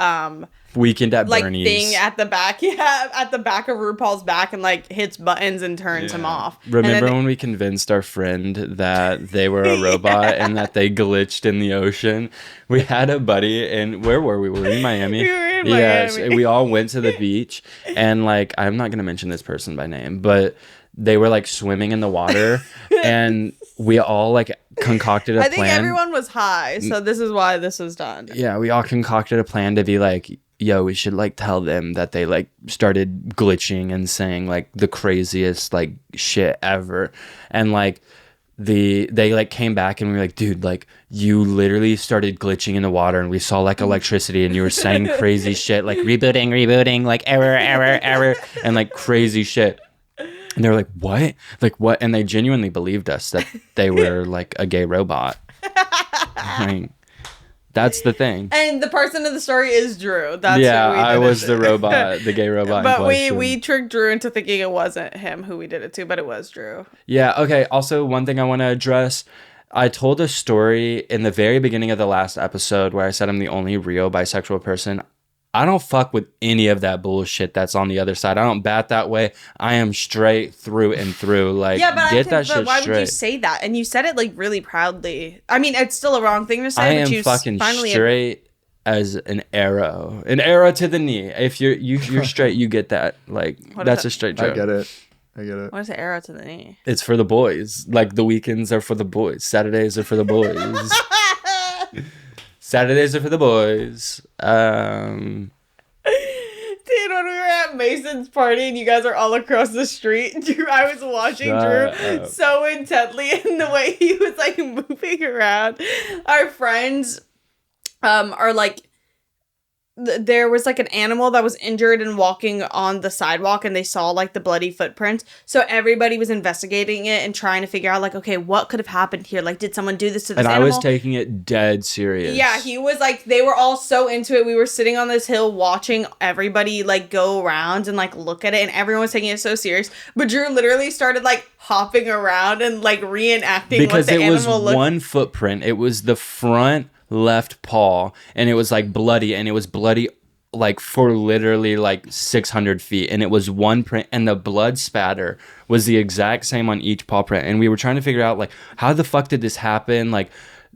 Weekend at like Bernie's thing at the back, at the back of RuPaul's back, and like hits buttons and turns him off. Remember when we convinced our friend that they were a robot and that they glitched in the ocean? We had a buddy, and where were we? Were we in Miami? We were in Miami. Yes, we all went to the beach, and like I'm not gonna mention this person by name, but they were like swimming in the water, and we all like concocted a plan. I think everyone was high, so this is why this was done. Yeah, we all concocted a plan to be like, yo, we should like tell them that they like started glitching and saying like the craziest like shit ever. And like they like came back and we were like, dude, like you literally started glitching in the water and we saw like electricity and you were saying crazy shit like rebooting, like error, and like crazy shit. And they were like, what? Like, what? And they genuinely believed us that they were like a gay robot. Like, that's the thing. And the person in the story is Drew. That's who we I was the robot, the gay robot. But we tricked Drew into thinking it wasn't him who we did it to, but it was Drew. Yeah, okay. Also, one thing I want to address. I told a story in the very beginning of the last episode where I said I'm the only real bisexual person. I don't fuck with any of that bullshit that's on the other side. I don't bat that way. I am straight through and through. Like, get that shit straight. Why would you say that? And you said it like really proudly. I mean, it's still a wrong thing to say. I am fucking straight as an arrow to the knee. If you're straight, you get that. Like, that's a straight joke. I get it. What is an arrow to the knee? It's for the boys. Like, the weekends are for the boys. Saturdays are for the boys. Saturdays are for the boys. Dude, when we were at Mason's party and you guys are all across the street, I was watching Drew so intently, and the way he was like moving around. Our friends are like, there was like an animal that was injured and walking on the sidewalk, and they saw like the bloody footprints. So everybody was investigating it and trying to figure out like, okay, what could have happened here? Like, did someone do this to this animal? And I was taking it dead serious. Yeah, he was like, they were all so into it. We were sitting on this hill watching everybody like go around and like look at it, and everyone was taking it so serious. But Drew literally started like hopping around and like reenacting because what the animal looked. Because it was one footprint. It was the front left paw, and it was like bloody, and it was bloody like for literally like 600 feet, and it was one print, and the blood spatter was the exact same on each paw print. And we were trying to figure out like, how the fuck did this happen? Like,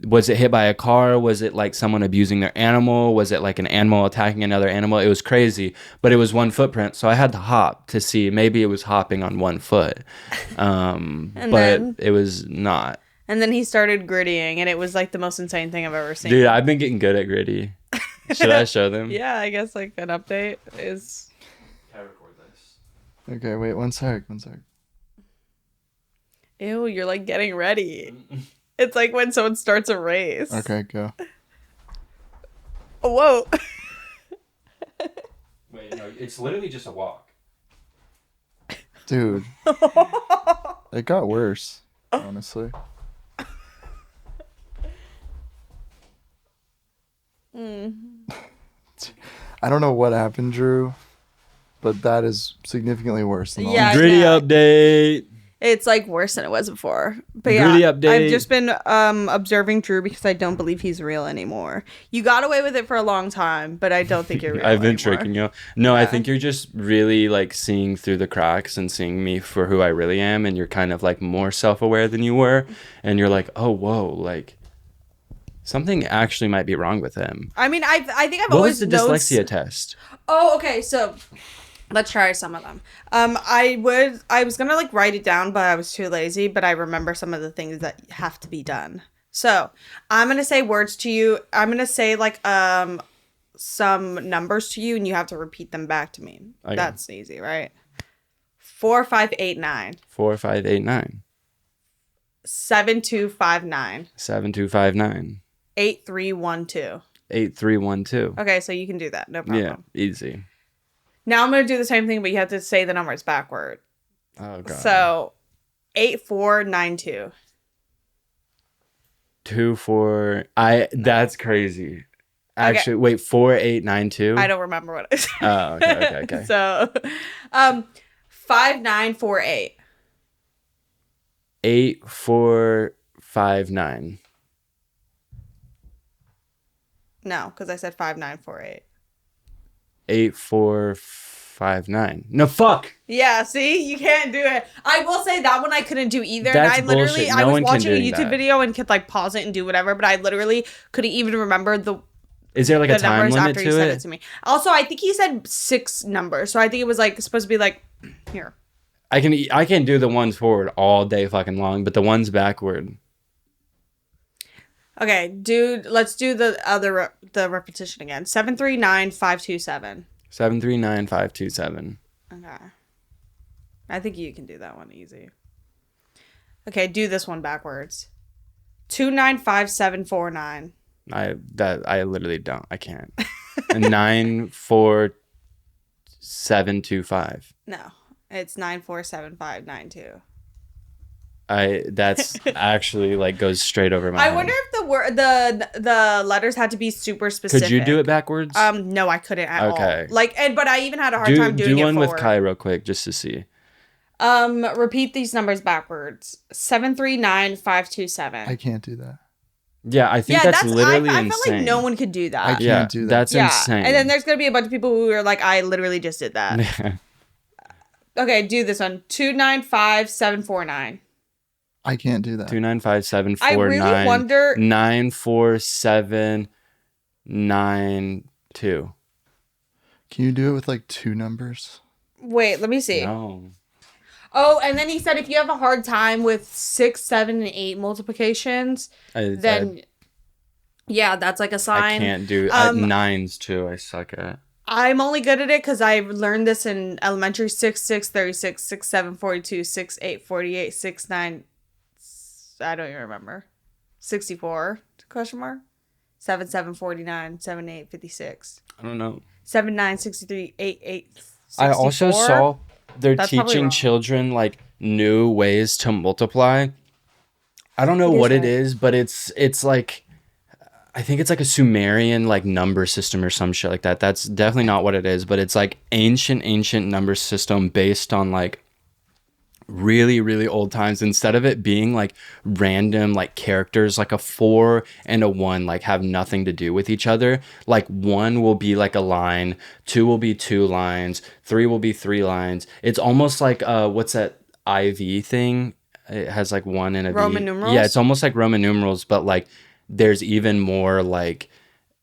was it hit by a car? Was it like someone abusing their animal? Was it like an animal attacking another animal? It was crazy, but it was one footprint, so I had to hop to see. Maybe it was hopping on one foot, but it was not. And then he started grittying, and it was like the most insane thing I've ever seen. Dude, I've been getting good at gritty. Should I show them? Yeah, I guess like an update is. Can I record this? Okay, wait, one sec. Ew, you're like getting ready. It's like when someone starts a race. Okay, go. Whoa. Wait, no, it's literally just a walk. Dude. It got worse, honestly. I don't know what happened, Drew, but that is significantly worse than all. Yeah, Gritty update. It's like worse than it was before. But Gritty yeah, update. I've just been observing Drew because I don't believe he's real anymore. You got away with it for a long time, but I don't think you're real I've been anymore. tricking you. No, yeah. I think you're just really like seeing through the cracks and seeing me for who I really am, and you're kind of like more self-aware than you were, and you're like, oh, whoa, like something actually might be wrong with him. I mean, I think I've what always was the dyslexia test? Oh, okay, so let's try some of them. I was gonna like write it down, but I was too lazy. But I remember some of the things that have to be done. So I'm gonna say words to you. I'm gonna say like some numbers to you, and you have to repeat them back to me. Okay. That's easy, right? 4, 5, 8, 9. 4, 5, 8, 9. 7, 2, 5, 9. 7, 2, 5, 9. 8, 3, 1, 2. 8, 3, 1, 2. Okay, so you can do that. No problem. Yeah, easy. Now I'm going to do the same thing, but you have to say the numbers backward. Oh, God. So, 8, 4, 9, 2. 2, 4. That's crazy. Actually, okay. Wait, 4, 8, 9, 2? I don't remember what it is. Oh, okay. So, 5, 9, 4, 8. 8, 4, 5, 9. No, because I said 5, 9, 4, 8. 8, 4, 5, 9. No, fuck. Yeah, see, you can't do it. I will say that one I couldn't do either. That's and I literally, bullshit. I was watching a YouTube video and could like pause it and do whatever, but I literally couldn't even remember the. Is there like a time limit after to he it? Said it to me. Also, I think he said 6 numbers, so I think it was like supposed to be like here. I can do the ones forward all day fucking long, but the ones backward. Okay, dude, let's do the repetition again. 739 527. 739 527. Okay. I think you can do that one easy. Okay, do this one backwards. 295749. I literally don't. I can't. And 94725. No, it's 947592. That's actually like goes straight over my head. I wonder if the letters had to be super specific. Could you do it backwards? No, I couldn't at all. Okay. But I even had a hard time doing it. Do one forward. with Kai real quick just to see. Repeat these numbers backwards. 739 527. I can't do that. Yeah, I think that's literally insane. I feel like no one could do that. I can't do that. That's insane. And then there's gonna be a bunch of people who are like, I literally just did that. Okay, do this one. 295749. I can't do that. 295 749. I really wonder. 947. 9 2. Can you do it with like 2 numbers? Wait, let me see. No. Oh, and then he said if you have a hard time with 6, 7, and 8 multiplications, then yeah, that's like a I sign. can't do 9s too. I suck at. I'm only good at it because I learned this in elementary. 6, 6, 36, 6, 7, 42, 6, 8, 48, 6, 9. I don't even remember. 64? Question mark. 7, 7, 49, 7, 8, 56. I don't know. 7, 9, 63, 8, 8, 64. I also saw they're That's probably teaching wrong. children like new ways to multiply. I don't know what it is, but it's like I think it's like a Sumerian like number system or some shit like that. That's definitely not what it is, but it's like ancient number system based on like really, really old times. Instead of it being like random like characters, like a 4 and a 1 like have nothing to do with each other. Like 1 will be like a line, 2 will be 2 lines, 3 will be 3 lines. It's almost like what's that IV thing? It has like 1 and a V. Roman numerals? Yeah, it's almost like Roman numerals, but like there's even more like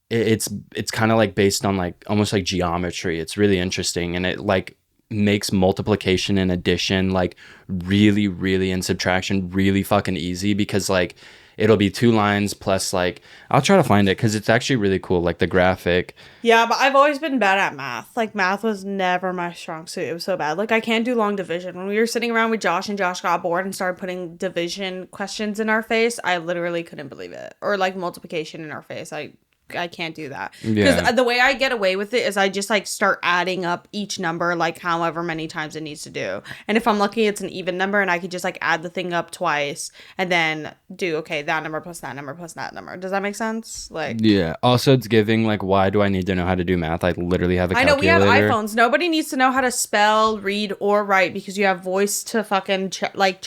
it's kind of like based on like almost like geometry. It's really interesting, and it like makes multiplication and addition like really, really, and subtraction really fucking easy, because like it'll be 2 lines plus like I'll try to find it because it's actually really cool, like the graphic. Yeah, but I've always been bad at math. Like, math was never my strong suit. It was so bad. Like, I can't do long division. When we were sitting around with Josh and Josh got bored and started putting division questions in our face, I literally couldn't believe it. Or like multiplication in our face. I can't do that. Because Yeah. the way I get away with it is I just like start adding up each number like however many times it needs to do. And if I'm lucky, it's an even number, and I could just like add the thing up twice and then do, okay, that number plus that number plus that number. Does that make sense? Like, Yeah. Also, it's giving like, why do I need to know how to do math? I literally have a I know we have calculator. iPhones. Nobody needs to know how to spell, read, or write because you have voice to fucking chat. Like,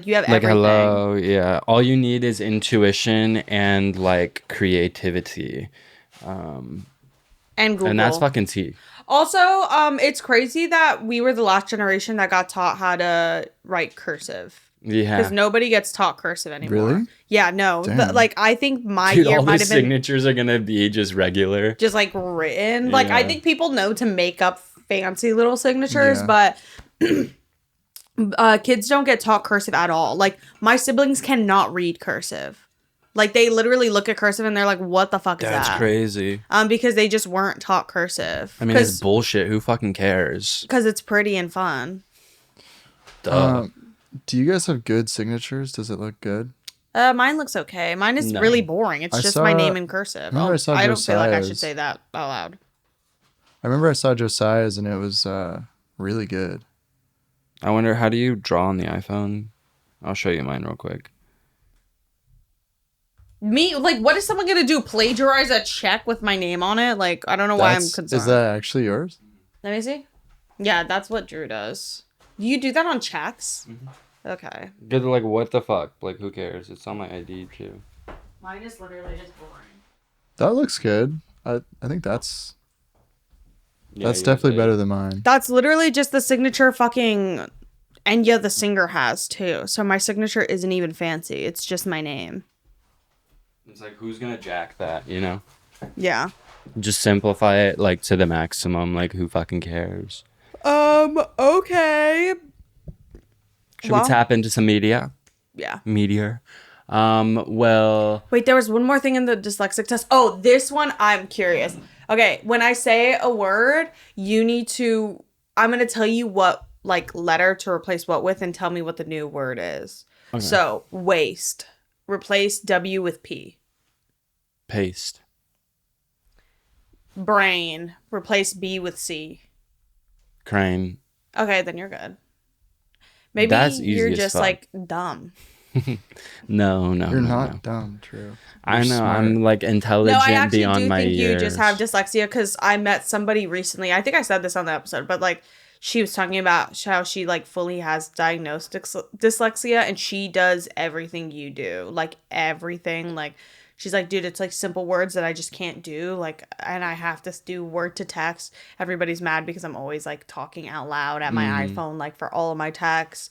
you have Like, everything. hello. Yeah. All you need is intuition and like creativity. And Google. And that's fucking tea. Also, it's crazy that we were the last generation that got taught how to write cursive. Yeah. Because nobody gets taught cursive anymore. Really? Yeah, no. Damn. Like, I think my Dude, year all the might have been signatures are gonna be just regular. just like written. Like, I Yeah. think people know to make up fancy little signatures, Yeah. but kids don't get taught cursive at all. Like, my siblings cannot read cursive. Like, they literally look at cursive and they're like, what the fuck is that? That's crazy. Because they just weren't taught cursive. I mean, it's bullshit. Who fucking cares? Because it's pretty and fun. Duh. Do you guys have good signatures? Does it look good? Mine looks okay. Mine is No. really boring. It's I just saw- my name in cursive. remember I saw I don't feel like I should Josiah's. say that out loud. I remember I saw Josiah's and it was really good. I wonder, how do you draw on the iPhone? I'll show you mine real quick. Me, like, what is someone gonna do? Plagiarize a check with my name on it? Like, I don't know why I'm concerned. Is that actually yours? Let me see. Yeah, that's what Drew does. Do you do that on checks? Okay. Good, like, what the fuck? Like, who cares? It's on my ID too. Mine is literally just boring. That looks good. I think that's Yeah, definitely yeah. better than mine. That's literally just the signature fucking Enya the singer has too. So my signature isn't even fancy. It's just my name. It's like, who's gonna jack that, you know? Yeah. Just simplify it, like, to the maximum. Like, who fucking cares? Okay. Should Well- we tap into some media? Yeah. Meteor. Well, Wait, there was one more thing in the dyslexic test. Oh, this one I'm curious. Okay, when I say a word, I'm going to tell you what like letter to replace what with and tell me what the new word is. Okay. So, waste. Replace W with P. paste. Brain. Replace B with C. Crane. Okay, then you're good. Maybe That's easy you're as just fuck. like dumb. No. You're no, not no. dumb, True. I You're know. smart. I'm like intelligent No, I actually beyond do my think years. you just have dyslexia because I met somebody recently. I think I said this on the episode, but like she was talking about how she like fully has diagnosed dyslexia and she does everything you do, like everything. Like She's like, dude, it's like simple words that I just can't do. Like, and I have to do word to text. Everybody's mad because I'm always like talking out loud at my iPhone, like for all of my texts.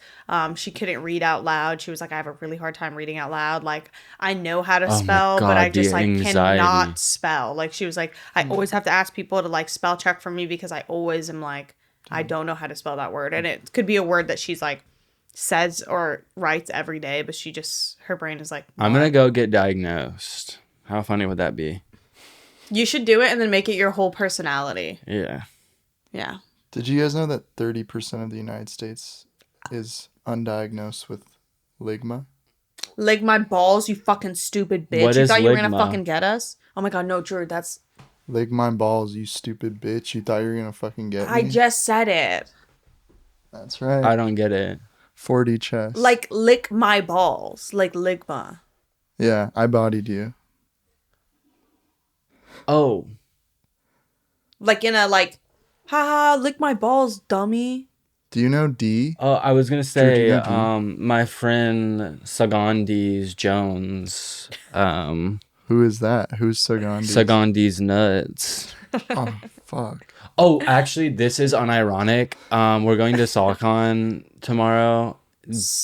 She couldn't read out loud. She was like, I have a really hard time reading out loud. Like, I know how to Oh my spell, but God, I just the like anxiety. cannot spell. Like, she was like, I always have to ask people to like spell check for me because I always am like, I don't know how to spell that word. And it could be a word that she's like says or writes every day, but she just, her brain is like, I'm going to go get diagnosed. How funny would that be? you should do it and then make it your whole personality. Yeah. Yeah. Did you guys know that 30% of the United States is undiagnosed with Ligma? Lick my balls, you fucking stupid bitch. What You is thought you were gonna Ligma? fucking get us? Oh my god, no, Drew, that's... Lick my balls, you stupid bitch. You thought you were gonna fucking get me? I just said it. That's right. I don't get it. 4D chess. Like, lick my balls. Like, Ligma. Yeah, I bodied you. Oh. Like, in a, like, haha, lick my balls, dummy. Do you know D? I was going to Drew, do say, you know D? my friend Sagandis Jones, Who is that? Who's Sagandi? Sagandis nuts. Oh, fuck. Oh, actually, this is unironic. We're going to SawCon tomorrow.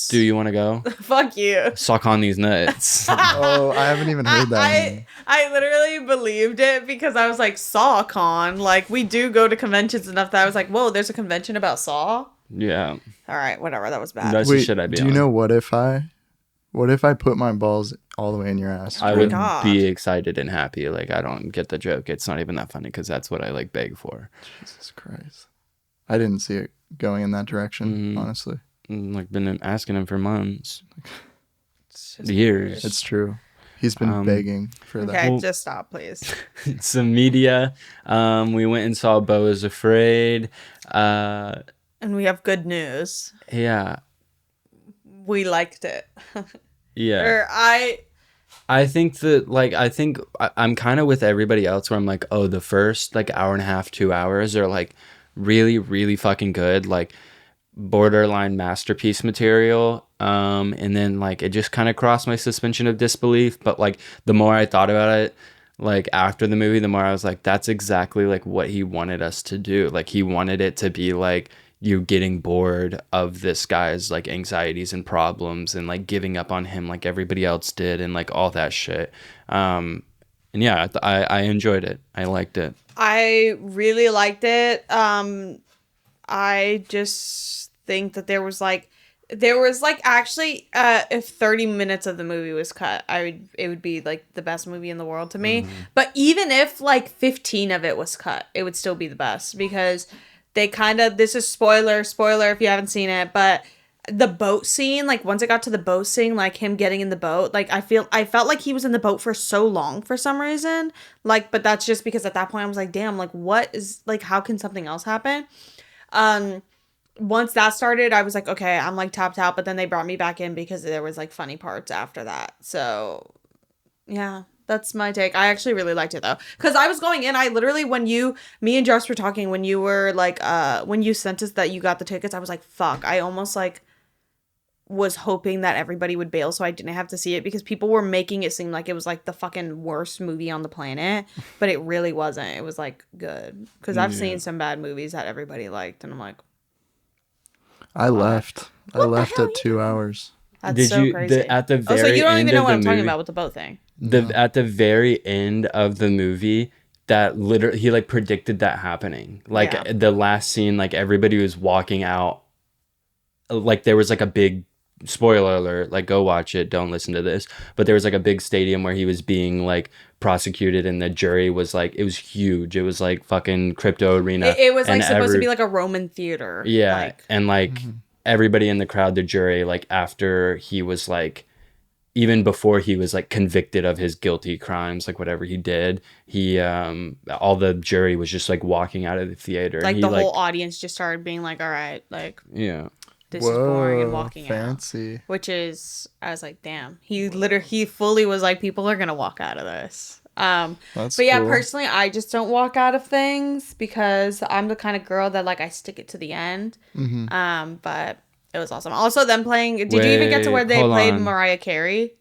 Do you want to go? Fuck you. SawCon these nuts. Oh, I haven't even heard that. I literally believed it because I was like, SawCon. Like, we do go to conventions enough that I was like, whoa, there's a convention about Saw? Yeah. All right, whatever. That was bad. That's the Wait, shit I'd be do you on. know what if I put my balls all the way in your ass? I my would God. be excited and happy. Like, I don't get the joke. It's not even that funny because that's what I like beg for. Jesus Christ. I didn't see it going in that direction, honestly. Like, been asking him for months, It's just years. It's true. He's been begging for that. Okay, Well- just stop, please. Some media. We went and saw Beau is Afraid. And we have good news. Yeah. We liked it. Yeah. Or I think that, like, I'm kind of with everybody else where I'm like, oh, the first, like, hour and a half, 2 hours are, like, really, really fucking good. Like, borderline masterpiece material. And then, like, it just kind of crossed my suspension of disbelief. But, like, the more I thought about it, like, after the movie, the more I was like, that's exactly, like, what he wanted us to do. Like, he wanted it to be, like, you getting bored of this guy's, like, anxieties and problems and, like, giving up on him like everybody else did and, like, all that shit. And yeah, I enjoyed it. I liked it. I really liked it. I just think that there was actually if 30 minutes of the movie was cut, it would be like the best movie in the world to me. But even if like 15 of it was cut, it would still be the best because they kind of, this is spoiler if you haven't seen it, but the boat scene, like once it got to the boat scene, like him getting in the boat, like I felt like he was in the boat for so long for some reason. Like, but that's just because at that point I was like, damn, like what is, like how can something else happen? Once that started, I was like, okay, I'm like tapped out, but then they brought me back in because there was like funny parts after that. So yeah, that's my take. I actually really liked it though. Cause I was going in, I literally, me and Josh were talking, when you were like, when you sent us that you got the tickets, I was like, fuck, I almost like was hoping that everybody would bail so I didn't have to see it because people were making it seem like it was like the fucking worst movie on the planet, but it really wasn't. It was like good. Cause I've seen some bad movies that everybody liked and I'm like, I left. I What the left hell at 2 hours. that's Did so you crazy. at the very so you don't end even know of what the I'm talking movie- about with the boat thing. At the very end of the movie, that literally he like predicted that happening. Like Yeah. the last scene, like everybody was walking out. Like there was like a big spoiler alert. Like go watch it. Don't listen to this. But there was like a big stadium where he was being like prosecuted, and the jury was like, it was huge. It was like fucking crypto arena. It was like And supposed to be like a Roman theater. Yeah, Like, and like everybody in the crowd, the jury, like after he was like, even before he was like convicted of his guilty crimes, like whatever he did, he all the jury was just like walking out of the theater. like and the he, whole audience just started being like, all right, like yeah. this is boring and Whoa, walking out. fancy. Which is, I was like, damn. He fully was like, people are gonna walk out of this. That's But yeah, cool. personally, I just don't walk out of things because I'm the kind of girl that like I stick it to the end. But it was awesome. Also, them playing. Did you even get to where Wait, they hold played on. Mariah Carey?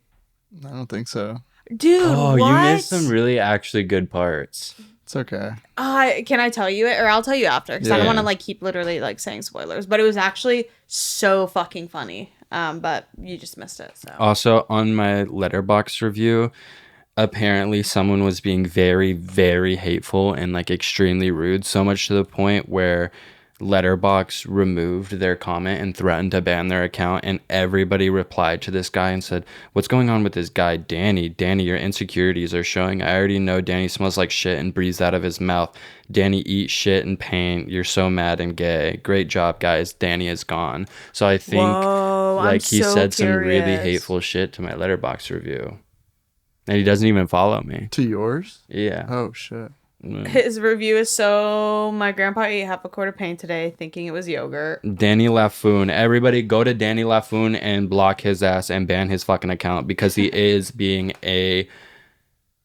I don't think so. Dude, Oh, what? you missed some really actually good parts. It's okay. Can I tell you it, or I'll tell you after, because I don't Yeah. want to like keep literally like saying spoilers. But it was actually so fucking funny. But you just missed it. So Also, on my Letterboxd review, apparently someone was being very, very hateful and like extremely rude, so much to the point where Letterboxd removed their comment and threatened to ban their account, and everybody replied to this guy and said, "What's going on with this guy, Danny? Danny, your insecurities are showing. I already know Danny smells like shit and breathes out of his mouth. Danny eats shit and paint. You're so mad and gay. Great job, guys. Danny is gone." So I think Whoa, I'm like he so said some really curious. hateful shit to my Letterboxd review. And he doesn't even follow me. To yours? Yeah. Oh shit. His review is so, my grandpa ate half a quart of paint today thinking it was yogurt. Danny Lafoon. Everybody go to Danny Lafoon and block his ass and ban his fucking account because he is being a...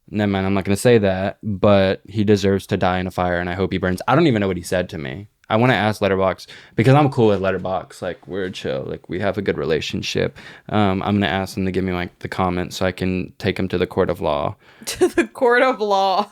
No, man, I'm not going to say that, but he deserves to die in a fire and I hope he burns. I don't even know what he said to me. I want to ask Letterboxd because I'm cool with Letterboxd. Like, we're chill. Like, we have a good relationship. I'm going to ask them to give me, like, the comments so I can take them to the court of law. To the court of law.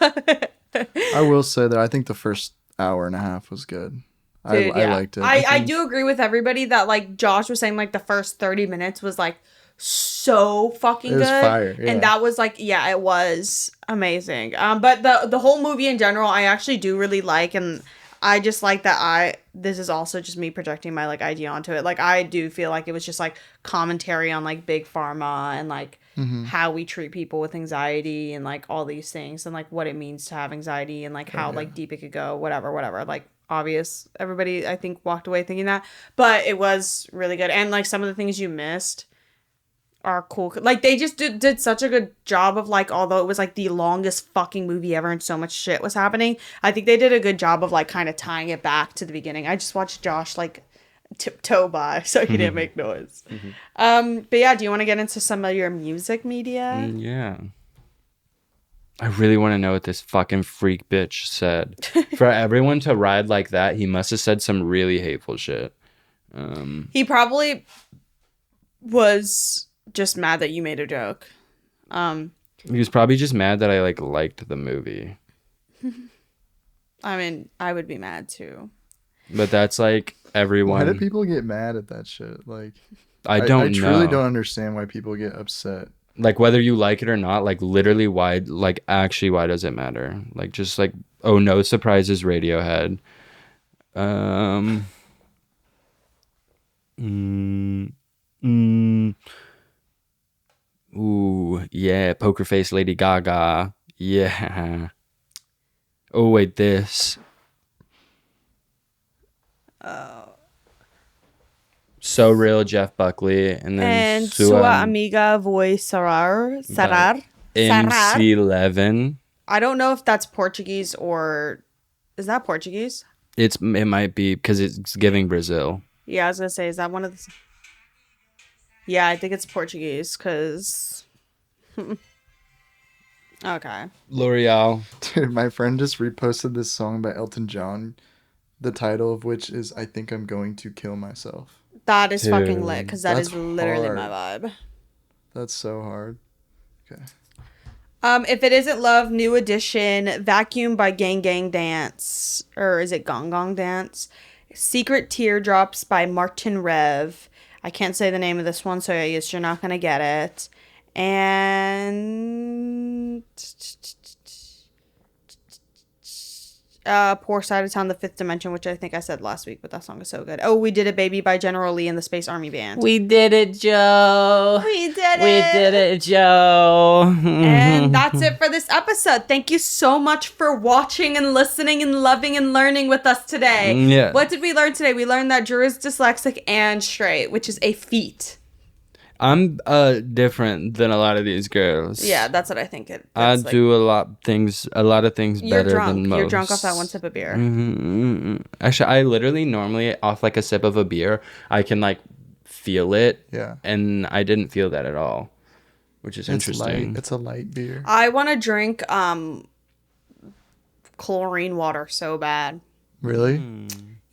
I will say that I think the first hour and a half was good. Dude, I liked it. I do agree with everybody that like Josh was saying like the first 30 minutes was like so fucking It was good. fire, yeah. And that was like, yeah, it was amazing. But the whole movie in general, I actually do really like, and I just like that this is also just me projecting my like idea onto it. Like I do feel like it was just like commentary on like big pharma and like how we treat people with anxiety and like all these things and like what it means to have anxiety and like how like deep it could go, whatever. Like obvious, everybody I think walked away thinking that, but it was really good. And like some of the things you missed are cool. Like they just did such a good job of like, although it was like the longest fucking movie ever and so much shit was happening, I think they did a good job of like kind of tying it back to the beginning. I just watched Josh like tiptoe by so he didn't make noise. But yeah, do you want to get into some of your music media? Yeah. I really want to know what this fucking freak bitch said. For everyone to ride like that, he must have said some really hateful shit. He probably was just mad that you made a joke. He was probably just mad that I like liked the movie. I mean, I would be mad too. But that's like everyone. Why do people get mad at that shit? Like, I don't know. I truly don't understand why people get upset. Like whether you like it or not, like literally why, like actually why does it matter? Like just like, oh, no surprises, Radiohead. Ooh, yeah, Poker Face Lady Gaga. Yeah. Oh, wait, this. So Real, Jeff Buckley, and then And Sua Amiga Voy Sarar. MC11. I don't know if that's Portuguese or... Is that Portuguese? It might be because it's giving Brazil. Yeah, I was going to say, is that one of the... Yeah, I think it's Portuguese because... Okay. L'Oreal. Dude, my friend just reposted this song by Elton John, the title of which is I Think I'm Going to Kill Myself. That is Dude, fucking lit because that that's is literally hard. my vibe. That's so hard. Okay. If It Isn't Love, New Edition, Vacuum by Gang Gang Dance, or is it Gong Gong Dance? Secret Teardrops by Martin Rev. I can't say the name of this one, so I guess you're not going to get it. And... Poor Side of Town, The Fifth Dimension, which I think I said last week, but that song is so good. Oh, We Did It Baby by General Lee and the Space Army Band. We did it, Joe. We did We did it, Joe. And that's it for this episode. Thank you so much for watching and listening and loving and learning with us today. Yeah. What did we learn today? We learned that Drew is dyslexic and straight, which is a feat. I'm different than a lot of these girls. Yeah, that's what I think. I do a lot of things You're better drunk. than most. You're drunk off that one sip of beer. Actually, I literally normally off like a sip of a beer, I can like feel it. Yeah. And I didn't feel that at all, which is interesting. Light. It's a light beer. I want to drink chlorine water so bad. Really?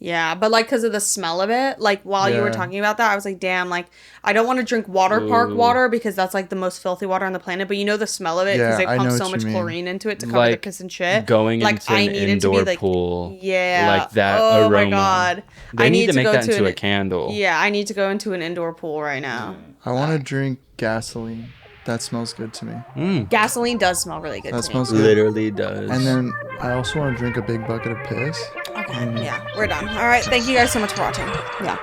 Yeah, but like because of the smell of it, like while you were Yeah. talking about that, I was like, damn, like I don't want to drink water park Ooh. water because that's like the most filthy water on the planet. But you know the smell of it because Yeah, they I pump know so what much you mean. chlorine into it to cover the Like, piss and shit. going like into an need it to be indoor like, pool. yeah, Like that oh aroma. my god, They I need to make go that into an- a candle. Yeah, I need to go into an indoor pool right now. I want to drink gasoline. That smells good to me. Gasoline does smell really good. That to smells me. good. Literally does. And then I also want to drink a big bucket of piss. Okay, yeah, we're done. All right, thank you guys so much for watching. Yeah.